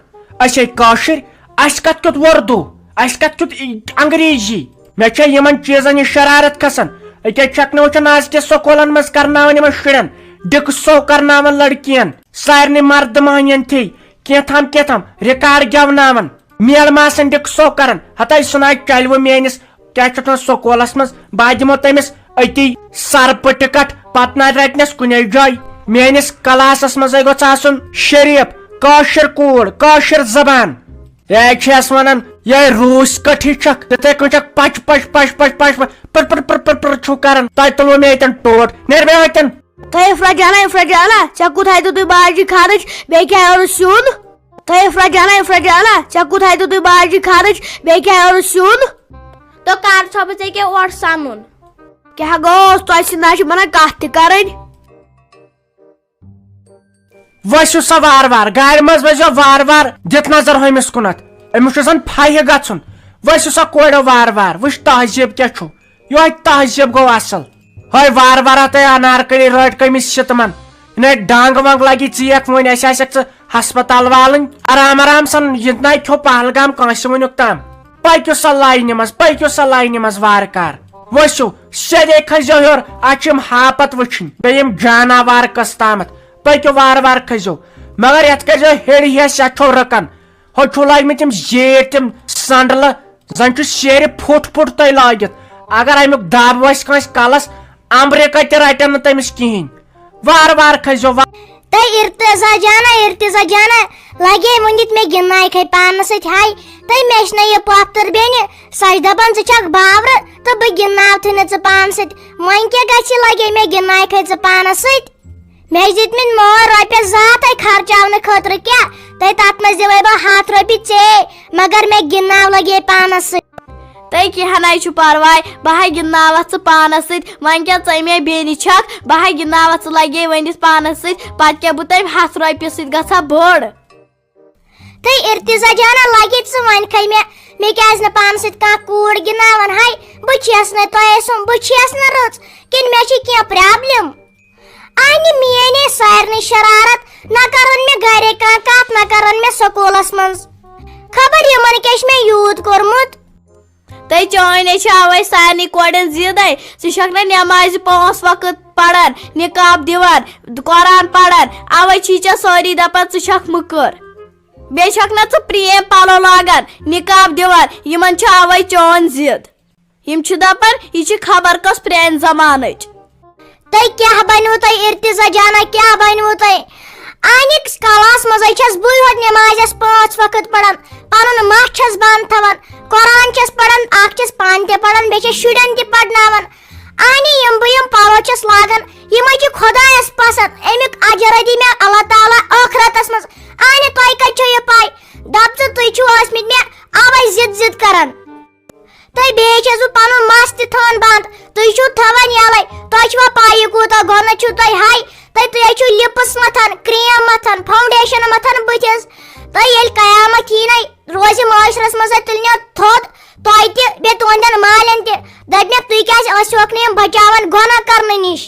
أسۍ ہے کٲشِر اسہِ کتھ کیُتھ اردوٗ اسہِ کتھ کیُتھ انگریٖزی مےٚ چھےٚ یِمن چیٖزن یہِ شرارت کھسان أکیاہ چھکھ نہٕ وٕچھان آز کہِ سکوٗلن منٛز کرناوان یِمن شُرٮ۪ن ڈِکسو کرناوان لڑکِین سارنٕے مردٕ مہنین تھی کینٛہہ رِکاڈ گٮ۪وناوان میل ما آسان ڈِکسو کران ہتاے سُہ چلوٕ میٲنِس کیاہ چھِ اتھ سکوٗلس منٛز بہٕ دِمو تٔمِس أتی سرپہٕ ٹکٹ پتہٕ نہ رٹنس کُنے جایہِ میٲنِس کلاسس منٛزے گوٚژھ آسُن شریٖف کٲشِر کوٗر کٲشِر زبان یہ چھس ونان یہ روٗس کٹھی چھکھ تِتھے کٔنۍ چھکھ پچ پچ پچ پچ پچ پر چھُو کران تۄہہِ تُلوٕ مےٚ ییٚتٮ۪ن ٹوٹھ نیٖر مےٚ وتٮ۪ن افراجانا ژےٚ کوٚت تھایتو تُہۍ باجہِ خرٕچ بیٚیہِ کیٛاہ اوس سیُن افراجانا ژےٚ کوٚت تھایتو تُہۍ باجہِ خرٕچ بیٚیہِ کیٛاہ اوس سیُن تو کر ژھۄپہٕ ژےٚ کیٛاہ اورٕ سنُن کیٛاہ گوٚوس تۄہہِ سۭتۍ نہ چھِ بنان کتھ تہِ کرٕنۍ ؤسِو سا وارٕ وارٕ گاڑِ منٛز ؤسۍزیو وارٕ وارٕ دِتھ نظر ہُمِس کُنتھ أمِس چھُ زن پھیہِ گژھُن ؤسِو سا کوریو وارٕ وارٕ وٕچھ تہذیٖب کیٛاہ چھُ یہوے تہذیٖب گوٚو اصل ہٲے وارٕ وارٕ تۄہہِ انارکٔلی رٲٹۍ کٔمِس شِتمن یہِ ڈنٛگ ونٛگ لگی ژیٖکھ وۄنۍ اسہِ آسٮ۪کھ ژٕ ہسپتال والٕنۍ آرام سان یہِ نَے کھیوٚو پہلگام کٲنٛسہِ وٕنیُک تام پٔکِو سا لاینہِ منٛز وارٕ کار ؤسِو سیٚدے کھٔسۍزیو ہیوٚر اتھ چھِ یِم ہاپت وٕچھِنۍ بیٚیہِ یِم جاناوار قٕصہٕ تامتھ پٔکِو وارٕ وارٕ کھٔسۍزیو مگر یتھ کٔرۍزیو ہیٚرِ ہیس یتھ چھو رٕکن ہُہ چھُو لٲگمٕتۍ تِم زیٖٹھۍ تِم سنڈلہٕ زن چھُ شیرِ پھُٹ تۄہہِ لٲگِتھ اگر امیُک دب وسہِ کٲنٛسہِ کلس امریکہ تہِ رٹن نہٕ تٔمِس کِہینۍ وارٕ وارٕ کھٔسۍزیو تۄہہِ ارتضا جانا لگے ؤنِتھ مےٚ گِنٛدنایکھے پانس سۭتۍ ہاے تۄہہِ مےٚ چھِ نہ یہِ پۄپھتٕر بیٚنہِ سۄ چھِ دپان ژٕ چھکھ باورٕ تہٕ بہٕ گِنٛدناوتھٕے نہٕ ژٕ پانس سۭتۍ وۄنۍ کیٛاہ گژھِ لگے مےٚ گِنٛدنایکھے ژٕ پانس سۭتۍ مےٚ چھِ دِتمٕتۍ مول رۄپیس 2 تۄہہِ خرچاونہٕ خٲطرٕ کیٛاہ تۄہہِ تتھ منٛز دِوے بہٕ 100 رۄپیہِ ژے مگر مےٚ گِنٛدناو لگے پانس سۭتۍ تۄہہِ کینٛہہ نَے چھُ پرواے بہٕ ہاے گِنٛدناوتھ ژٕ پانس سۭتۍ وۄنۍ کیٛاہ ژٕ مےٚ بیٚنہِ چھکھ بہٕ ہاے گِنٛدناوتھ ژٕ لگے ؤنِتھ پانس سۭتۍ پتہٕ کیٛاہ بہٕ تمہِ 100 رۄپیہِ سۭتۍ گژھا بٔڑ تۄہہِ ارتضا جانا لگے ژٕ وۄنۍ کھے مےٚ کیٛازِ نہٕ پانس سۭتۍ کانٛہہ کوٗر گِنٛدناوان ہاے بہٕ چھس نہٕ تۄہہِ بہٕ چھس نہٕ رٕژ کِنہٕ مےٚ چھِ کینٛہہ پرابلم انہِ میٲنۍ سارنٕے شرارت نہ کرن مےٚ گرے کانٛہہ کتھ نہ کرن مےٚ سکوٗلس منٛز خبر یِمن کیٛاہ چھُ مےٚ یوٗت کوٚرمُت تۄہہِ چٲنۍ چھِ اوے سارنٕے کورٮ۪ن ضِدے ژٕ چھکھ نہ نٮ۪مازِ 5 وقت پران نِقاب دِوان قرآن پران اوے چھی ژےٚ سٲری دپان ژٕ چھکھ مٔکٕر بیٚیہِ چھکھ نہ ژٕ پرٛیم پلو لاگان نِقاب دِوان یِمن چھِ اوے چٲنۍ ضِد یِم چھِ دپان یہِ چھِ خبر کۄس پرانہِ زمانٕچ تۄہہِ کیٛاہ بنوٕ تۄہہِ ارتضا جانا کیٛاہ بنوٕ تۄہہِ انِکِس کلاس منٛزے چھس بٕے یوت نٮ۪مازس 5 وقت پران پنُن مَس چھس بنٛد تھاوان قرآن چھس پران اکھ چھس پانہٕ تہِ پران بیٚیہِ چھس شُرٮ۪ن تہِ پرناوان انہِ یِم بہٕ یِم پلو چھس لاگان یِمے چھِ خۄدایس پسنٛد امیُک اجر دی مےٚ اللہ تعالیٰ ٲخرتس منٛز انہِ تۄہہِ کتہِ چھو یہِ پاے دپ ژٕ تُہۍ چھِو ٲسمٕتۍ مےٚ اوے ضِد کران تۄہہِ بیٚیہِ چھس بہٕ پنُن مَس تہِ تھاوان بنٛد تُہۍ چھِو تھاوان یلے تۄہہِ چھوا پاے کوٗتاہ گۄنہٕ چھُو تۄہہِ ہاے تُہۍ چھِو لِپٕس متھان کرٛیٖم متھان فاوڈیشن متھان بٕتھِس تۄہہِ ییٚلہِ قیامت یی نَے روزِ معاشرس منٛز تُلہِ نو تھوٚد تۄہہِ تہِ بیٚیہِ تُہنٛدٮ۪ن مالٮ۪ن تہِ دپہِ مےٚ تُہۍ کیٛازِ ٲسۍوُکھ نہٕ یِم بچاوان گۄناہ کرنہٕ نِش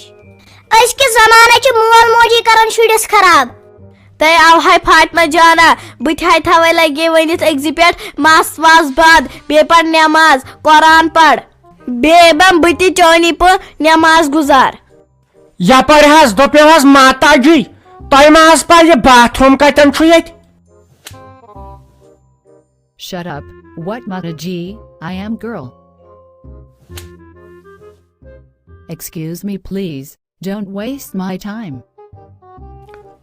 أزکِس زمانس چھِ مول موجی کران شُرِس خراب. تۄہہِ آوہاے فاطمہ جانا بہٕ تھاوے لگے ؤنِتھ أکزِ پٮ۪ٹھ مس وس بنٛد بیٚیہِ پَر نٮ۪ماز قرآن پَر بیٚیہِ بم بہٕ تہِ چٲنی پٲٹھۍ نٮ۪ماز گُزار. یپٲرۍ حظ دوٚپیو حظ ماتاجی تۄہہِ ما حظ پَے یہِ باتھروٗم کتٮ۪ن چھُ ییٚتہِ؟ Shut up, what Mataji, I am girl. Excuse me please, don't waste my time.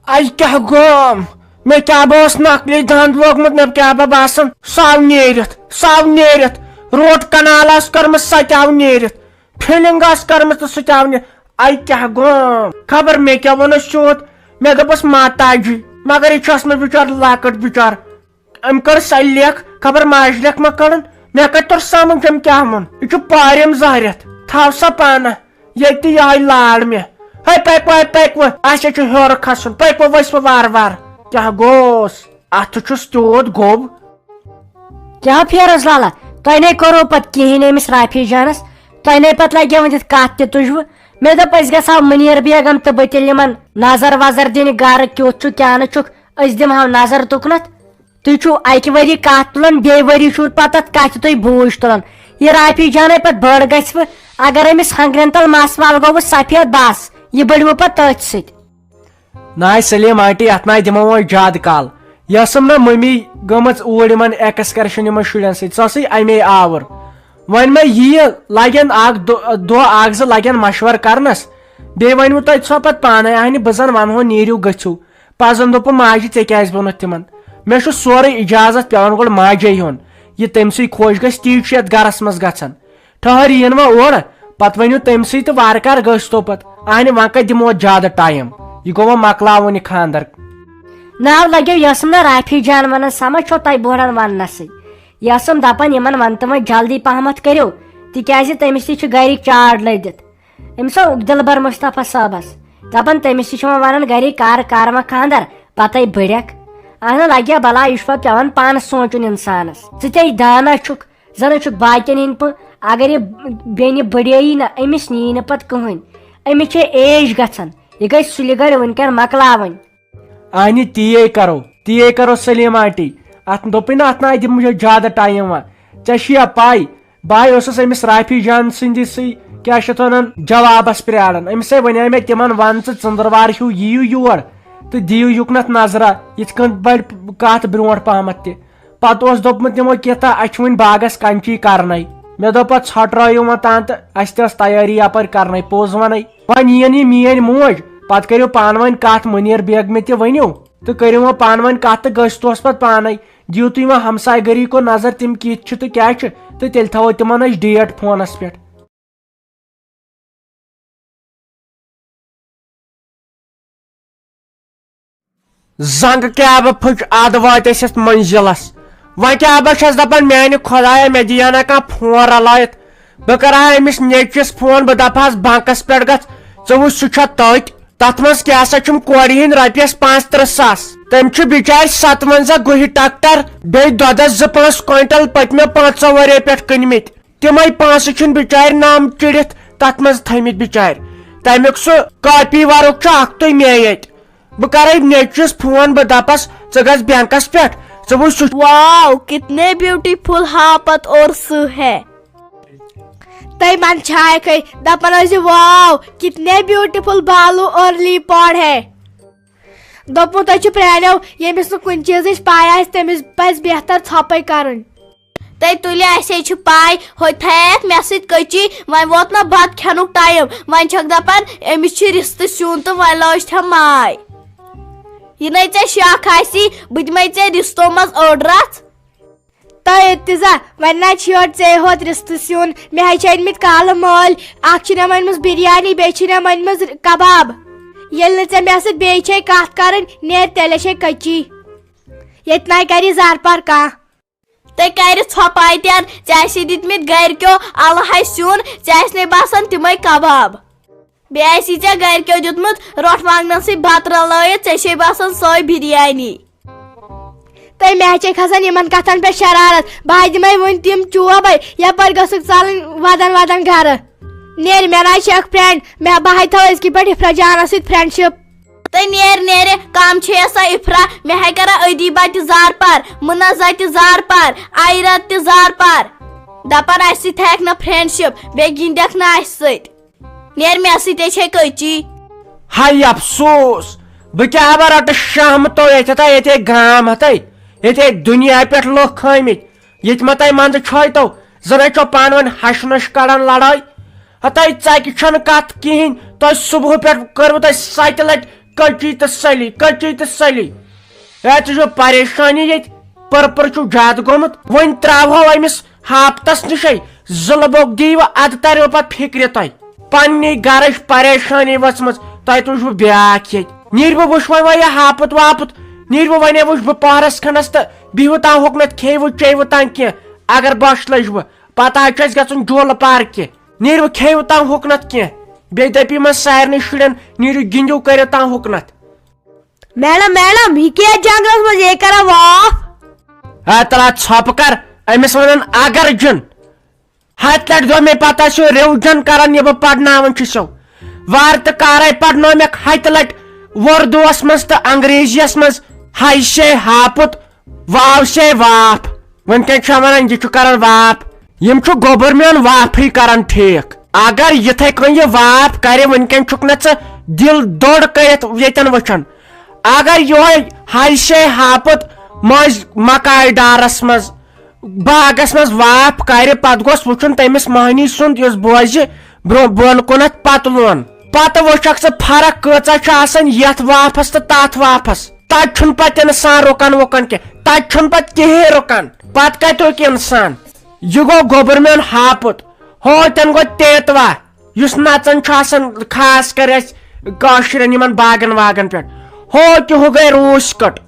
Ay kya gom مےٚ کیٛاہ بہٕ اوس نقلی دند لوگمُت مےٚ کیٛاہ بہٕ باسان سۄ نیٖرِتھ روٹ کنال ٲس کٔرمٕژ سۄ تہِ آو نیٖرِتھ فِلنگ ٲس کٔرمٕژ تہٕ سُہ تہِ آو نیٖرِتھ اے کیٛاہ گوم خبر مےٚ کیٛاہ ووٚنُس سیوٚد مےٚ دوٚپُس ماتاجی مگر یہِ چھُ ٲسمٕژ بِچٲر لۄکٕٹ بِچار أمۍ کٔر سۄ لیکھ خبر ماجہِ لیکھ ما کٔرٕن مےٚ کتہِ توٚر سمجھ أمۍ کیٛاہ ووٚن یہِ چھُ پاریم زٲرِتھ تھاو سا پانہٕ ییٚتہِ تہِ یِہوے لاڑ مےٚ ہے پٔکوٕ اَسے چھُ ہیوٚر کھسُن پٔکوٕ ؤسوٕ وارٕ وارٕ کیٛاہ گوس اتھ چھُس تیوٗت گوٚب. کیٛاہ پھیرس لالا تۄہہِ نے کوٚروٕ پتہٕ کِہیٖنۍ أمِس رافی جانس تۄہہِ نے پتہٕ لگیو ؤنِتھ کتھ تہِ تُجوٕ مےٚ دوٚپ أسۍ گژھو مُنیٖر بیگم تہٕ بہٕ تیٚلہِ یِمن نظر وظر دِنہِ گرٕ کیُتھ چھُ کیٛاہ نہٕ چھُکھ أسۍ دِمہو نظر تُکنتھ تُہۍ چھُو اکہِ ؤری کتھ تُلان بیٚیہِ ؤری چھُو پتہٕ اتھ کتھِ تُہۍ بوٗج تُلان یہِ رافی جانے پتہٕ بٔڑ گژھوٕ اگر أمِس ہنگرین تل مس ول گوٚوٕ سفید بس یہِ بٔڑوٕ پتہٕ تٔتھۍ سۭتۍ. ناے سلیٖم آنٹی اتھ ناے دِمو وۄنۍ زیادٕ کال یہِ ٲسٕم نا مٔمی گٔمٕژ اوٗرۍ یِمن ایکسکرشن یِمن شُرٮ۪ن سۭتۍ سۄ ٲسٕے امے آوُر وۄنۍ مےٚ ییہِ لگن اکھ دۄہ اکھ زٕ لگن مشور کرنس بیٚیہِ ؤنوٕ تۄہہِ سۄ پتہٕ پانے اہنہِ بہٕ زن ونہو نیٖرِو گٔژھِو پتہٕ زن دوٚپُن ماجہِ ژےٚ کیٛازِ ووٚنُتھ تِمن مےٚ چھُ سورُے اجازت پیوان گۄڈٕ ماجے ہُن یہِ تٔمسٕے خۄش گژھِ تی چھُ یتھ گرس منٛز گژھان ٹھٔہر یِن وۄنۍ اورٕ پتہٕ ؤنِو تٔمسٕے تہٕ وارٕ کار گٔژھۍتو پتہٕ اہنہِ وۄنۍ کتہِ دِمو زیادٕ ٹایم یہِ گوٚو وۄنۍ مۄکلاوُن یہِ خاندر. ناو لگیو یہِ ٲسٕم نا رافی جان ونان سمجھ چھو تۄہہِ بوڑن وننسٕے یہِ ٲسٕم دپان یِمن ونتہٕ وۄنۍ جلدی پہمتھ کٔرِو تِکیٛازِ تٔمِس تہِ چھِ گرِکۍ چاڑ لٔدِتھ أمِس دِلبر مُصطفیٰ صٲبس دپان تٔمِس تہِ چھِ وۄنۍ ونان گرِکۍ کر وۄنۍ خاندر پتے بٔڑیکھ اہن لگیا بلا یہِ چھُ پتہٕ پیوان پانس سونچُن انسانس ژٕ تے دانا چھُکھ زن چھُکھ باقین ہِنٛدۍ پٲٹھۍ اگر یہِ بیٚنہِ بٔڑییی نہ أمِس نی نہٕ پتہٕ کٕہٕنۍ أمِس چھِ ایج گژھان یہِ گژھِ سُلہِ گڑِ وُنکٮ۪ن مۄکلاوٕنۍ. اہنہِ تی کرو سلیٖم آنٹی اتھ دوٚپُے نہ اتھ ناے دِمو زیادٕ ٹایم وۄنۍ ژےٚ چھُیا پاے بہٕ اوسُس أمِس رافی جان سٕنٛدِسٕے کیٛاہ چھِ اتھ ونان جوابس پرٛاران أمِسے ونے مےٚ تِمن ون ژٕ ژٔنٛدٕروار ہیوٗ یِیِو یور تہٕ دِیِو یُکنتھ نظرا یِتھ کٔنۍ بڑِ کتھ برونٛٹھ پہمتھ تہِ پتہٕ اوس دوٚپمُت تِمو کینٛژھا اسہِ چھُ وُنہِ باغس کنچی کرنے مےٚ دوٚپ پتہٕ ژھۄٹرٲیِو وۄنۍ تان تہٕ اسہِ تہِ ٲس تیٲری یپٲرۍ کرنے پوٚز ونٕے وۄنۍ یِن یہِ میٲنۍ موج پتہٕ کٔرِو پانہٕ ؤنۍ کتھ مُنیٖر بیگمہِ تہِ ؤنِو تہٕ کٔرِو وۄنۍ پانہٕ ؤنۍ کتھ تہٕ گٔژھۍتوس پتہٕ پانے دِیِو تُہۍ وۄنۍ ہمساے گٔری کو نظر تِم کِتھ چھِ تہٕ کیٛاہ چھِ تہٕ تیٚلہِ تھاوو تِمن أسۍ ڈیٹ فونس پٮ۪ٹھ. زنگ کیبہٕ پھٕچ ادٕ وٲتۍ أسۍ یتھ منزِلس وۄنۍ کیاہ بہٕ چھس دپان میانہِ خۄدایا مےٚ دِیا نا کانٛہہ فون رلٲیِتھ بہٕ کرہا أمِس نیچوِس فون بہٕ دپہس بنکس پٮ۪ٹھ گژھ ژٕ وٕچھ سُہ چھا تٔتۍ تتھ منٛز کیٛاہ سا چھُم کورِ ہٕنٛدۍ رۄپیس 35,000 تٔمۍ چھُ بِچارِ 57 گُہہِ ٹکٹر بیٚیہِ دۄدس 2-5 کوینٹل پٔتمہِ 5 ؤرۍ پٮ۪ٹھ کٕنمٕتۍ تِمے پونٛسہٕ چھِنہٕ بِچارِ نام چِڑِتھ تتھ منٛز تھٲمٕتۍ بِچارِ تمیُک سُہ کاپی ورُک چھُ اکھتُے مےٚ ییٚتہِ بہٕ کرے نیچوِس فون بہٕ دپس ژٕ گژھ بینکس پٮ۪ٹھ ژٕ وٕچھ سُہ. واو کتنے بیوٹیفul ہاپت اور سُہ ہے تُہۍ منٛدچھایکھٕے دپان ٲسۍ واو کتنے بیوٹیفul بالو اور لیپاڈ ہے دوٚپمُت تۄہہِ چھُ پرٛانیو ییٚمِس نہٕ کُنہِ چیٖزٕچ پاے آسہِ تٔمِس پزِ بہتر ژھۄپے کرٕنۍ. تۄہہِ تُلہِ اَسے چھِ پاے ہوٚتہِ تھایکھ مےٚ سۭتۍ کٔچی وۄنۍ ووت نہ بتہٕ کھٮ۪نُک ٹایم وۄنۍ چھکھ دپان أمِس چھُ رِستہٕ سیُن تہٕ وۄنۍ لٲجتھم ماے یِنَے ژےٚ شک آسی بہٕ دِمے ژےٚ رِستو منٛز أڑ رژھ. تۄہہِ اِرتِزا وۄنۍ نہ چھِ یورٕ ژےٚ ہوت رِستہٕ سیُن مےٚ حظ چھِ أنمٕتۍ کالہٕ مٲلۍ اکھ چھِ مےٚ ؤنمٕژ بِریانی بیٚیہِ چھِ مےٚ ؤنمٕژ کباب ییٚلہِ نہٕ ژےٚ مےٚ سۭتۍ بیٚیہِ چھے کتھ کرٕنۍ نیرِ تیٚلے چھے کٔچی ییٚتہِ نَے کری زارپار کانٛہہ. تُہۍ کَرِ ژھۄپاتٮ۪ن ژےٚ آسی دِتمٕتۍ گرِکیو الہے سیُن ژےٚ آسہِ نَے باسان تِمے کباب بیٚیہِ آسی ژےٚ گرِکیو دیُتمُت روٹھ وانگنن سۭتۍ بتہٕ رلٲیِتھ ژےٚ چھے باسان سۄے بِریانی. تۄہہِ مےٚ چھے کھسان یِمن کتھن پٮ۪ٹھ شرارت بہٕ ہا دِمے وُنہِ تِم چوبے یپٲرۍ گٔژھکھ ژلٕنۍ ودن گرٕ نیرِ مےٚ نہ چھِ اکھ فرینڈ بہٕ ہا تھاو أزکہِ پٮ۪ٹھ اِفرا جانس سۭتۍ فرینڈشِپ. تہٕ نیرِ کم چھِ یژھان اِفرا مےٚ ہے کران ادیبہ تہِ زار پار منازا تہِ زار پار آیرت تہِ زار پار دپان اسہِ سۭتۍ تھایکھ نہٕ فرینڈشپ بیٚیہِ گِنٛدکھ نہٕ اسہِ سۭتۍ نیر مےٚ سۭتۍ چھے کٔچی ہاے افسوس بہٕ کیٛاہ بہٕ رٹہٕ شامتو ییٚتے گام ہتے ییٚتہِ دُنیا پٮ۪ٹھ لُکھ کھٲمٕتۍ ییٚتہِ ما تۄہہِ منٛزٕ چھٲیتو زن چھو پانہٕ ؤنۍ ہش نش کڑان لڑٲے ہتے ژکہِ چھنہٕ کتھ کہیٖنۍ تۄہہِ صبحہٕ پٮ۪ٹھ کٔروٕ تۄہہِ 7 لٹہِ کچی تہٕ سلی ہے ژٕ چھُ پریشانی ییٚتہِ پٔرپر چھُ زیادٕ گوٚمُت وۄنۍ تراوہو أمِس ہاپتس نِشے زٕلبُک دیٖوٕ ادٕ ترِوٕ پتہٕ فِکرِ تۄہہِ پننی گرٕچ پریشانی ؤژمٕژ تۄہہِ تُجوٕ بیاکھ ییٚتہِ نیٖرِ بہٕ وٕچھ وۄنۍ یہِ ہاپت واپت نیٖرِ بہٕ وۄنۍ وٕچھ بہٕ پہرس کھنڈس تہٕ بِہِو تام ہوٚکھ نہٕ کھیٚیوٕ چیٚیوٕ تام کینٛہہ اگر بۄچھ لٔج بہٕ پتہٕ حظ چھُ اسہِ گژھُن جولہٕ پارکہِ نیٖرِ بہٕ کھیٚیوٕ تام ہوٚکھ نتھ کینٛہہ بیٚیہِ دٔپِو سارنٕے شُرٮ۪ن نیٖرِو گِنٛدِو کٔرِو تام ہوٚکھ نتھ میڈم یہ کیا جنگلس مز یہ کران واف تلا ژھۄپہٕ کر أمِس ونان اگر جُن 100 لٹہِ دوٚپ مےٚ پتہٕ ٲسِو رِوجن کران یہِ بہٕ پرناوان چھُسو وارٕ تہٕ کارے پرنٲومکھ 100 لٹہِ وردوس منٛز تہٕ انگریزیس منٛز ہاے شے ہاپُت واو شے واف ونکیٚن چھُ ونان یہِ چھُ کران واف یِم چھُ گوٚبُر میون واپھٕے کران ٹھیٖک اگر یِتھے کٔنۍ یہِ واف کرِ ونکیٚن چھُکھ نہ ژٕ دل دوٚڑ کٔرِتھ ییٚتٮ۪ن وٕچھان اگر یِہوے ہاے شے ہاپُت مٔنٛزۍ مکاے ڈارس منٛز باغس منٛز واف کرِ پتہٕ گوٚژھ وٕچھُن تٔمِس مہنی سُنٛد یُس بوزِ برٛونٛہہ بۄن کُنتھ پتلوٗن پتہٕ وٕچھکھ ژٕ فرق کۭژاہ چھِ آسان یتھ وافس تہٕ تتھ وافس تتہِ چھُنہٕ پتہٕ انسان رُکان وُکان کینٛہہ تتہِ چھُنہٕ پتہٕ کہیٖنۍ رُکان پتہٕ کتہِ رُکہِ انسان یہِ گوٚو گوٚبُر میون ہاپُت ہوتٮ۪ن گوٚو تیتوا یُس نژان چھُ آسان خاص کر اسہِ کٲشرٮ۪ن یِمن باغن واغن پٮ۪ٹھ ہو کہ ہُہ گٔے روٗس کٹ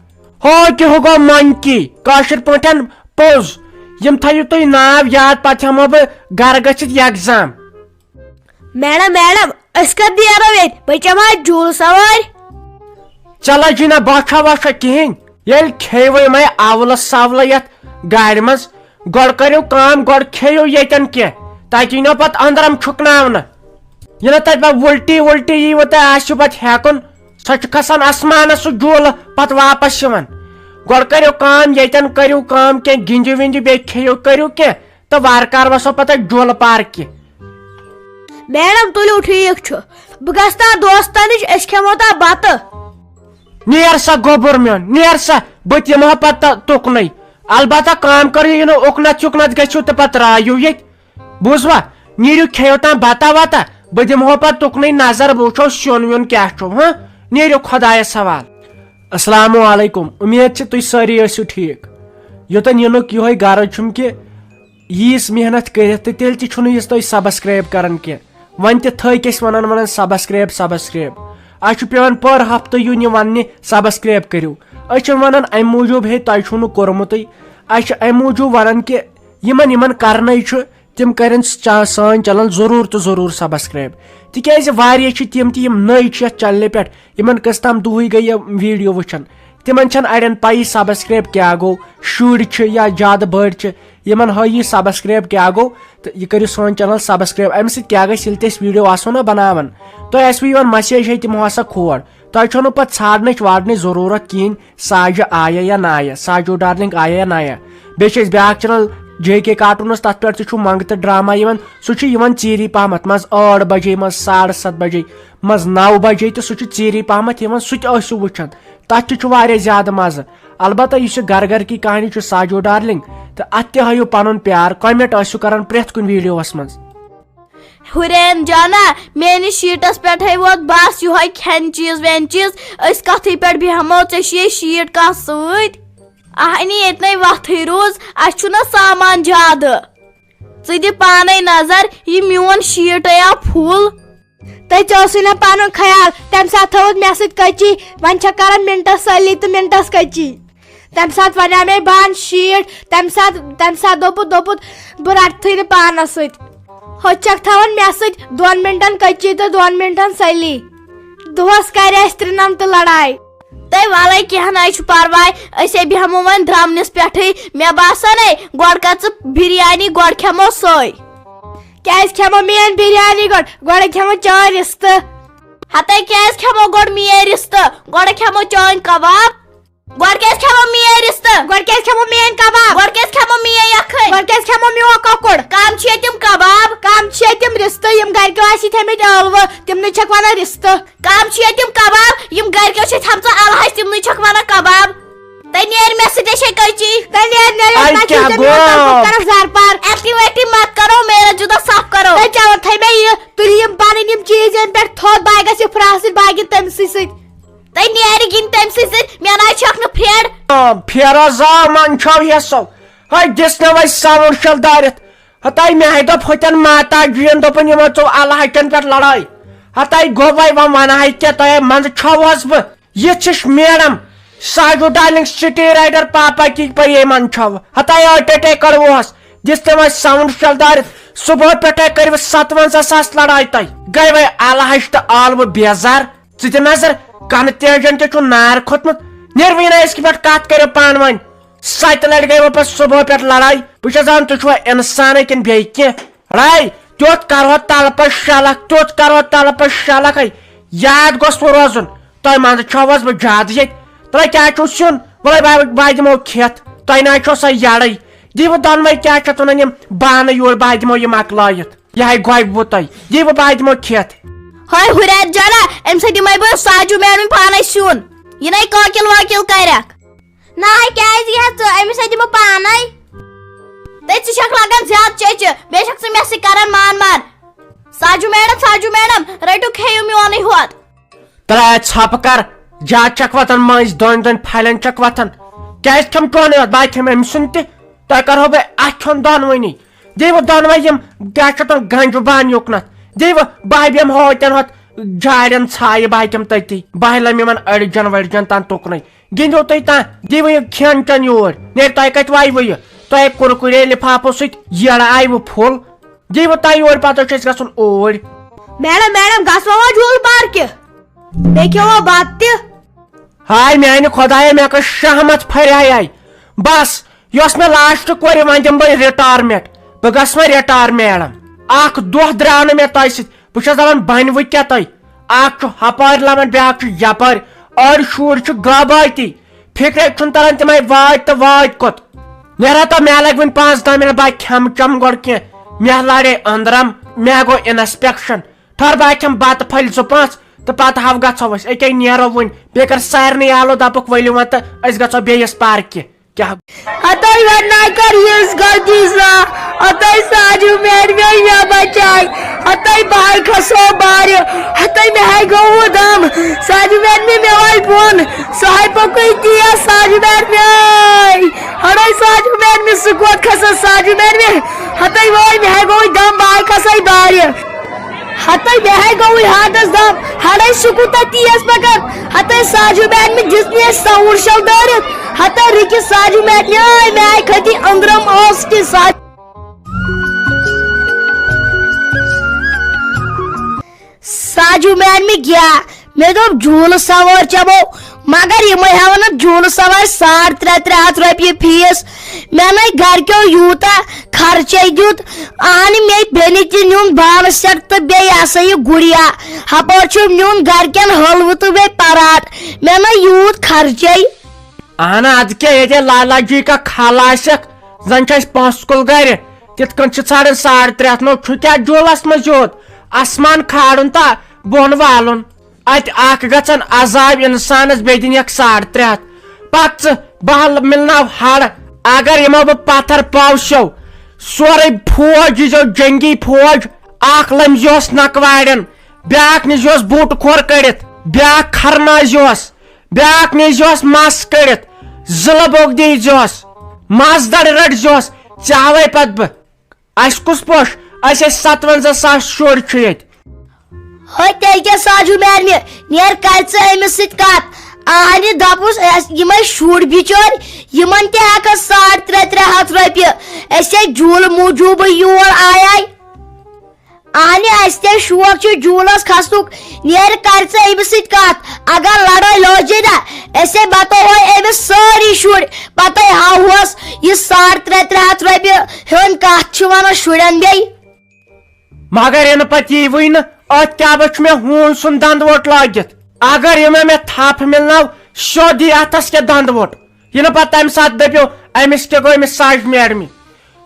ہو کہ ہُہ گوٚو منکی کٲشِر پٲٹھۍ پوٚز یِم تھٲیِو تُہۍ ناو یاد پتہٕ ہٮ۪مو بہٕ گرٕ گٔژھِتھ یگزام میڈم أسۍ کر نیرو ییٚتہِ بہٕ چمہٕ جوٗلہٕ سوارِ چلو جِنہ بوچھا ووچھا کہیٖنۍ ییٚلہِ کھیٚیوٕ یِمے اولہٕ سولہٕ یتھ گاڑِ منٛز گۄڈٕ کٔرِو کٲم گۄڈٕ کھیٚیِو ییٚتٮ۪ن کینٛہہ تتہِ یِنو پتہٕ أنٛدرم چھُکناونہٕ ییٚلہِ تتہِ پتہٕ وُلٹی وُلٹی ییٖوٕ تۄہہِ آسِوٕ پتہٕ ہٮ۪کُن سۄ چھِ کھسان آسمانس سُہ جوٗلہٕ پتہٕ واپس یِوان گۄڈٕ کٔرِو کٲم ییٚتٮ۪ن کٔرِو کٲم کینٛہہ گِنٛدِو وِنٛدِو بیٚیہِ کھیٚیِو کٔرِو کینٛہہ تہٕ وارٕ کارٕ وسو پتہٕ جوٗلہٕ پارکہِ میڈم تُلِو ٹھیٖک چھُ بہٕ گژھٕ تام دوستن نِش أسۍ کھٮ۪مو تام بتہٕ نیر سا گوٚبُر میون نیر سا بہٕ تہِ یِمہو پتہٕ تُکنٕے البتہ کٲم کٔرِو یہِ نہٕ اُکنتھ یُکنتھ گٔژھِو تہٕ پتہٕ ترٛٲیِو ییٚتہِ بوٗزوا نیٖرِو کھیٚیِو تام بتا وتا بہٕ دِمہو پتہٕ تُکنٕے نظر بہٕ وٕچھو سیُن ویُن کیاہ چھُ ہاں نیٖرِو خۄدایس حوال السلام علیکم امید چھِ تُہۍ سٲری ٲسِو ٹھیٖک یوٚتن یِنُک یِہوے غرض چھُم کہِ ییٖژ محنت کٔرِتھ تہٕ تیٚلہِ تہِ چھُنہٕ یُس تُہۍ سبسکرایب کران کینٛہہ وۄنۍ تہِ تھٲیِکھ أسۍ ونان سبسکرایب اسہِ چھُ پیٚوان پٔر ہفتہٕ یُن یہِ وننہِ سبسکرایب کٔرِو أسۍ چھِ ونان امہِ موٗجوٗب ہے تۄہہِ چھُو نہٕ کوٚرمُتٕے اسہِ چھِ امہِ موٗجوٗب ونان کہِ یِمن کرنے چھُ تِم کرن سٲنۍ چنل ضروٗر تہٕ ضروٗر سبسکرایب تِکیٛازِ واریاہ چھِ تِم تہِ یِم نٔے چھِ یتھ چنلہِ پٮ۪ٹھ یِمن کٔژ تام دۄہٕے گٔے یہِ ویٖڈیو وٕچھان تِمن چھنہٕ اڑٮ۪ن پیی سبسکرایب کیٛاہ گوٚو شُرۍ چھِ یا زیادٕ بٔڑۍ چھِ یِمن ہٲیِو سبسکرایب کیٛاہ گوٚو تہٕ یہِ کٔرِو سون چنل سبسکرایب امہِ سۭتۍ کیٛاہ گژھِ ییٚلہِ تہِ أسۍ ویٖڈیو آسو نا بناوان تۄہہِ آسوٕ یِوان مسیج ہے تِمو ہسا کھور تۄہہِ چھو نہٕ پتہٕ ژھانڈنٕچ وانڈنٕچ ضروٗرت کِہینۍ ساجہِ آیا یا نایا ساجو ڈارلنگ آیا یا نایا بیٚیہِ چھِ أسۍ بیاکھ چنل JK کارٹونس تتھ پٮ۪ٹھ تہِ چھُ منٛگہٕ تہٕ ڈراما یِوان سُہ چھُ یِوان ژیٖری پہمتھ منٛز 8 بجے منٛز 7:30 بجے منٛز 9 بجے تہٕ سُہ چھُ ژیٖری پہمتھ یِوان سُہ تہِ ٲسِو وٕچھان تتھ تہِ چھُ واریاہ زیادٕ مزٕ البتہ یُس یہِ گھر گھر کی کہانی چھُ ساجو ڈارلنگ تہٕ اتھ تہِ ہٲیِو پنُن پیار کومنٹ ٲسِو کران پرٛٮ۪تھ کُنہِ ویٖڈیوس منٛز ہُرین جانا میٲنِس شیٖٹس پٮ۪ٹھے ووت بس یِہوے کھٮ۪ن چیٖز وٮ۪ن چیٖز أسۍ کتھٕے پٮ۪ٹھ بیہمو ژےٚ چھُے شیٖٹ کانٛہہ سۭتۍ اہنی ییٚتنٕے وتھٕے روٗز اسہِ چھُنہ سامان زیادٕ ژٕ دِ پانے نظر یہِ میون شیٖٹے آو فُل تۄہہِ ژوسُے نہ پنُن خیال تمہِ ساتہٕ تھٲوٕتھ مےٚ سۭتۍ کچی وۄنۍ چھےٚ کران منٹس سلی تہٕ منٹس کچی تمہِ ساتہٕ ونیاو مےٚ بہٕ شیٖٹ تمہِ ساتہٕ دوٚپُت بہٕ رٹتھٕے نہٕ پانس سۭتۍ ہُہ چھکھ تھاوان مےٚ سۭتۍ 2 منٹن کچی تہٕ 2 منٹن سلی دۄہس کرِ اسہِ 3 لڑاے تہٕ ولے کینٛہہ نہٕ چھُ پرواے أسۍ ہے بیہمو وۄنۍ درٛمنِس پٮ۪ٹھٕے مےٚ باسان گۄڈٕ کر ژٕ بِریانی گۄڈٕ کھٮ۪مو سۄے کیٛازِ کھٮ۪مو میٲنۍ بِریانی گۄڈٕ کھٮ۪مو 4 رِستہٕ ہتے کیٛازِ کھٮ۪مو گۄڈٕ میٲنۍ رِستہٕ گۄڈٕ کھٮ۪مو چٲنۍ کباب گۄڈٕ کیٛازِ کھٮ۪مو میٲنۍ رِستہٕ گۄڈٕ کیٛازِ کھٮ۪مو میٲنۍ کباب گۄڈٕ کیٛازِ کھٮ۪مو میٲنۍ یکھٕنۍ گۄڈٕ کیٛازِ کھٮ۪مو میون کۄکُر کم چھِ ییٚتِم کباب کم چھِ ییٚتِم رِستہٕ یِم گرِکیو آسی تھٲمٕتۍ ٲلوٕ تِمنٕے چھکھ ونان رِستہٕ کم چھِ ییٚتِم کباب یِم گرِکیو چھِ تھامژٕ الہَس تِمنٕے چھکھ ونان کباب تۄہہِ نیرِ مےٚ سۭتۍ چھے کچی زارپار ایکٹِو ایکٹِو مت کرو میرا جُدا صاف کرو چلو تھٲے مےٚ یہِ تُلہِ یِم پنٕنۍ یِم چیٖز ییٚمہِ پٮ۪ٹھ تھوٚد بہٕ گژھِ یہِ فراق سۭتۍ باقین تٔمسٕے سۭتۍ تۄہہِ نیرِ گِنٛدِ تٔمۍ سٕے سۭتۍ مےٚ ناے چھکھ نہٕ فرینڈ پھیرا زا منچھو ہیسو ہے دِس نہٕ وۄنۍ ساوُنٛڈ شل دٲرِتھ ہتاے مےٚ دوٚپ ہُتٮ۪ن ماتا جِین دوٚپُن یِمو ژوٚو الہَچن پٮ۪ٹھ لڑٲے ہتاے گوٚو وۄنۍ ونہٕ کیٛاہ تۄہہِ منٛزٕ چھوہس بہٕ یہِ چھِس میڈم ساجو ڈارلنگ سٹی رائڈر پاپا کی پہ یہ منچھو ہتاے ٹے کڑوہس دس تم ساؤنڈ شل دارت صبح پہ کرو 57,000 لڑائی تہ گئی وی الہش تو عالو بیزار ژٕ نظر کن تیجن تہ نار کھوتمت نیر وی اس پہ کت کرو پان ون 7 لٹ گئی پہ صبح پہ لڑائی بہت دان تھی انسان کن بیٚیہِ کینٛہہ راے تیوت کرو تل پہ شلک تیوت کرو تل پہ شلک یاد گوٚژھ روزُن تۄہہِ منٛزٕ چھوس بہٕ زیادٕ ییٚتہِ تۄہہِ کیٛاہ چھُو سیُن وَلے بہٕ دِمو کھٮ۪تھ تۄہہِ نہ چھو سۄ یڑٕے دیٖوٕ دۄنوَے کیٛاہ چھِ اَتھ وَنان یِم بانہٕ یور بہٕ دِمو یہِ مۄکلٲیِتھ یِہے گۄبوٕ تۄہہِ دیٖوٕ بہٕ دِمو کھٮ۪تھ ہاے ہُریر جانا امہِ سۭتۍ دِمے بہٕ ساجو میڈم پانے سیُن یہِ نَے کٲکِل وٲکِل کرکھ نہ کیٛازِ یہِ ژٕ أمِس ہے دِمو پانے ژٕ چھکھ لگان زیادٕ چیچہِ بیٚیہِ چھکھ ژٕ مےٚ سۭتۍ کران مان ساجو میڈم رٔٹِو کھیٚیِو میونٕے ہوت ترٛاے ژھۄپہٕ کر زیادٕ چھکھ وتھان مٔنٛزۍ دۄن پھلٮ۪ن چھکھ وتھان کیٛازِ کھٮ۪م چونٕے یوت بہٕ کھٮ۪م أمۍ سُنٛد تہِ تۄہہِ کرہو بہٕ اَتھن دۄنوٕنی دیٖوٕ دۄنوَے یِم کیٛاہ چھِ تِم گنجہِ بانہٕ یُکنتھ دیٖوٕ بہٕ بیٚہمہٕ ہوتٮ۪ن ہۄتھ جارٮ۪ن ژھایہِ بہٕ تِم تٔتی بہٕ لَمہٕ یِمن أڑجن ؤڑجن تان تُکنٕے گِنٛدِو تُہۍ تانۍ دیٖوٕ یہِ کھٮ۪ن چٮ۪ن یور نیرِ تۄہہِ کتہِ وایوٕ یہِ تۄہہِ کُرکُرے لِفافو سۭتۍ یڑٕ آیوٕ پھُل دیٖوٕ تۄہہِ یورٕ پتہٕ چھُ اَسہِ گژھُن اوٗرۍ میڈم گژھو وۄنۍ جوٗلہٕ پارکہِ بیٚیہِ کھٮ۪مو بتہٕ تہِ ہاے میانہِ خۄدایا مےٚ کٔژ شہمت پھریاے بس یۄس مےٚ لاسٹ کورِ وۄنۍ دِمہٕ بہٕ رِٹارمنٹ بہٕ گژھٕ وۄنۍ رِٹار میڈم اکھ دۄہ درٛاو نہٕ مےٚ تۄہہِ سۭتۍ بہٕ چھس دپان بنوٕ کیٛاہ تۄہہِ اکھ چھُ ہپٲرۍ لبان بیاکھ چھُ یپٲرۍ أڑۍ شُرۍ چھِ غٲبٲتی فِکرے چھُنہٕ تران تِمے وٲتۍ تہٕ وٲتۍ کوٚت نیرا تو مےٚ لگہِ وُنہِ 5-10 منٹ بہٕ کھٮ۪مہٕ چٮ۪مہٕ گۄڈٕ کینٛہہ مےٚ لڑے أنٛدرم مےٚ گوٚو انسپیکشن ٹھہر بہٕ کھٮ۪مہٕ بتہٕ پھٔلۍ 2-5 تہٕ پتہٕ ہاو گژھو أسۍ أکے نیرو وُنہِ بیٚیہِ کر سارنٕے آلو دپُکھ ؤلِو وۄنۍ تہٕ أسۍ گژھو بیٚیِس پارکہِ کیٛاہ ہتاے وۄنۍ نہ کر یِژھ غلطی سا ہتاے ساجو میڈمے مےٚ بچاے ہتاے بہے کھسو بارِ ہتاے مےٚ ہے گوٚو دم ساجو میڈمے مےٚ واے بۄن سُہ ہے پوٚکُے تیز ساجو میڈمے ہڑے ساجو میڈمے سُہ کوٚت کھسان ساجو میڈمے ہتاے واے مےٚ ہے گوٚو دم بہے کھسے بارِ ہتاے مےٚ ہے گوٚو ہاٹس دم ہڑے سُہ کوٗتاہ تیز پکان ہتاے ساجو میڈمے دِژنہِ اَسہِ ساوُنٛڈ شل دٲرِتھ ہتاے رُکہِ ساجو میڈمے مےٚ آیہِ کھٔتی أنٛدرم اوس کہِ ساجو میڈمے گیا مےٚ دوٚپ جوٗلہٕ سوٲرۍ چٮ۪مو مگر یِمے ہاوان نہٕ جوٗلہٕ سوارِ 300 رۄپیہِ فیٖس مےٚ نَے گرِکیو یوٗتاہ خرچے دیُت اہنہِ مےٚ بیٚنہِ تہِ نیُن بانہٕ سیٹ تہٕ بیٚیہِ یہِ ہسا یہِ گُڑیا ہپٲرۍ چھُم نیُن گرِکٮ۪ن حلوٕ تہٕ بیٚیہِ پراٹ مےٚ نَے یوٗت خرچے اہن ادٕ کیٛاہ ییٚتہِ لالا جی کا خال آسٮ۪کھ زن چھِ اَسہِ پونٛسہٕ کُل گرِ تِتھ کٔنۍ چھِ ژھانڈان 300 نو چھُ کیٛاہ جوٗلس منٛز یوت آسمان کھالُن تہٕ بۄن والُن اتہِ اکھ گژھان عذاب انسانس بیٚیہِ دِنیکھ 300 پتہٕ ژٕ بہل مِلناو ہڑ اگر یِمو بہٕ پتھر پاوسیو سورُے فوج ییٖزیو جنگی فوج اکھ لٔمزِہوس نکواڑٮ۪ن بیاکھ نیٖزِہوس بوٗٹہٕ کھور کٔڑِتھ بیاکھ کھرنٲزِہوس بیاکھ نیٖزِہوس مس کٔڑِتھ زٕلہٕ بوٚگ دیٖزِہوس مس دڑ رٔٹزِہوس ژےٚ ہاوے پتہٕ بہٕ اسہِ کُس پوش أسۍ ٲسۍ 57,000 شُرۍ چھُ ییٚتہِ ہے تیٚلہِ کیٛاہ ساجو میڈمے نیر کر ژٕ أمِس سۭتۍ کتھ اہنہِ دپُس یِمے شُرۍ بِچٲرۍ یِمن تہِ ہٮ۪کس 300 رۄپیہِ أسۍ ہے جوٗلہٕ موٗجوٗبٕے یور آیے اہنہِ اسہِ تہِ شوق چھُ جوٗلس کھسنُک نیر کر ژٕ أمِس سۭتۍ کتھ اگر لڑٲے لٲجے نا أسۍ ہے بتوہوے أمِس سٲری شُرۍ پتہٕ ہاوہوس یہِ 300 رۄپیہِ ہُنٛد کتھ چھِ ونان شُرٮ۪ن بیٚیہِ مگر یِنہٕ پتہٕ ییٖوٕے نہٕ ات کیا بچ میں ہون سن دند ووٹ لاگت اگر یہ میں تھپ ملنو سیودی اتس کے دند ووٹ یہ پتہ تمہ سات دپو امس کیا گو امس ساج میڈمی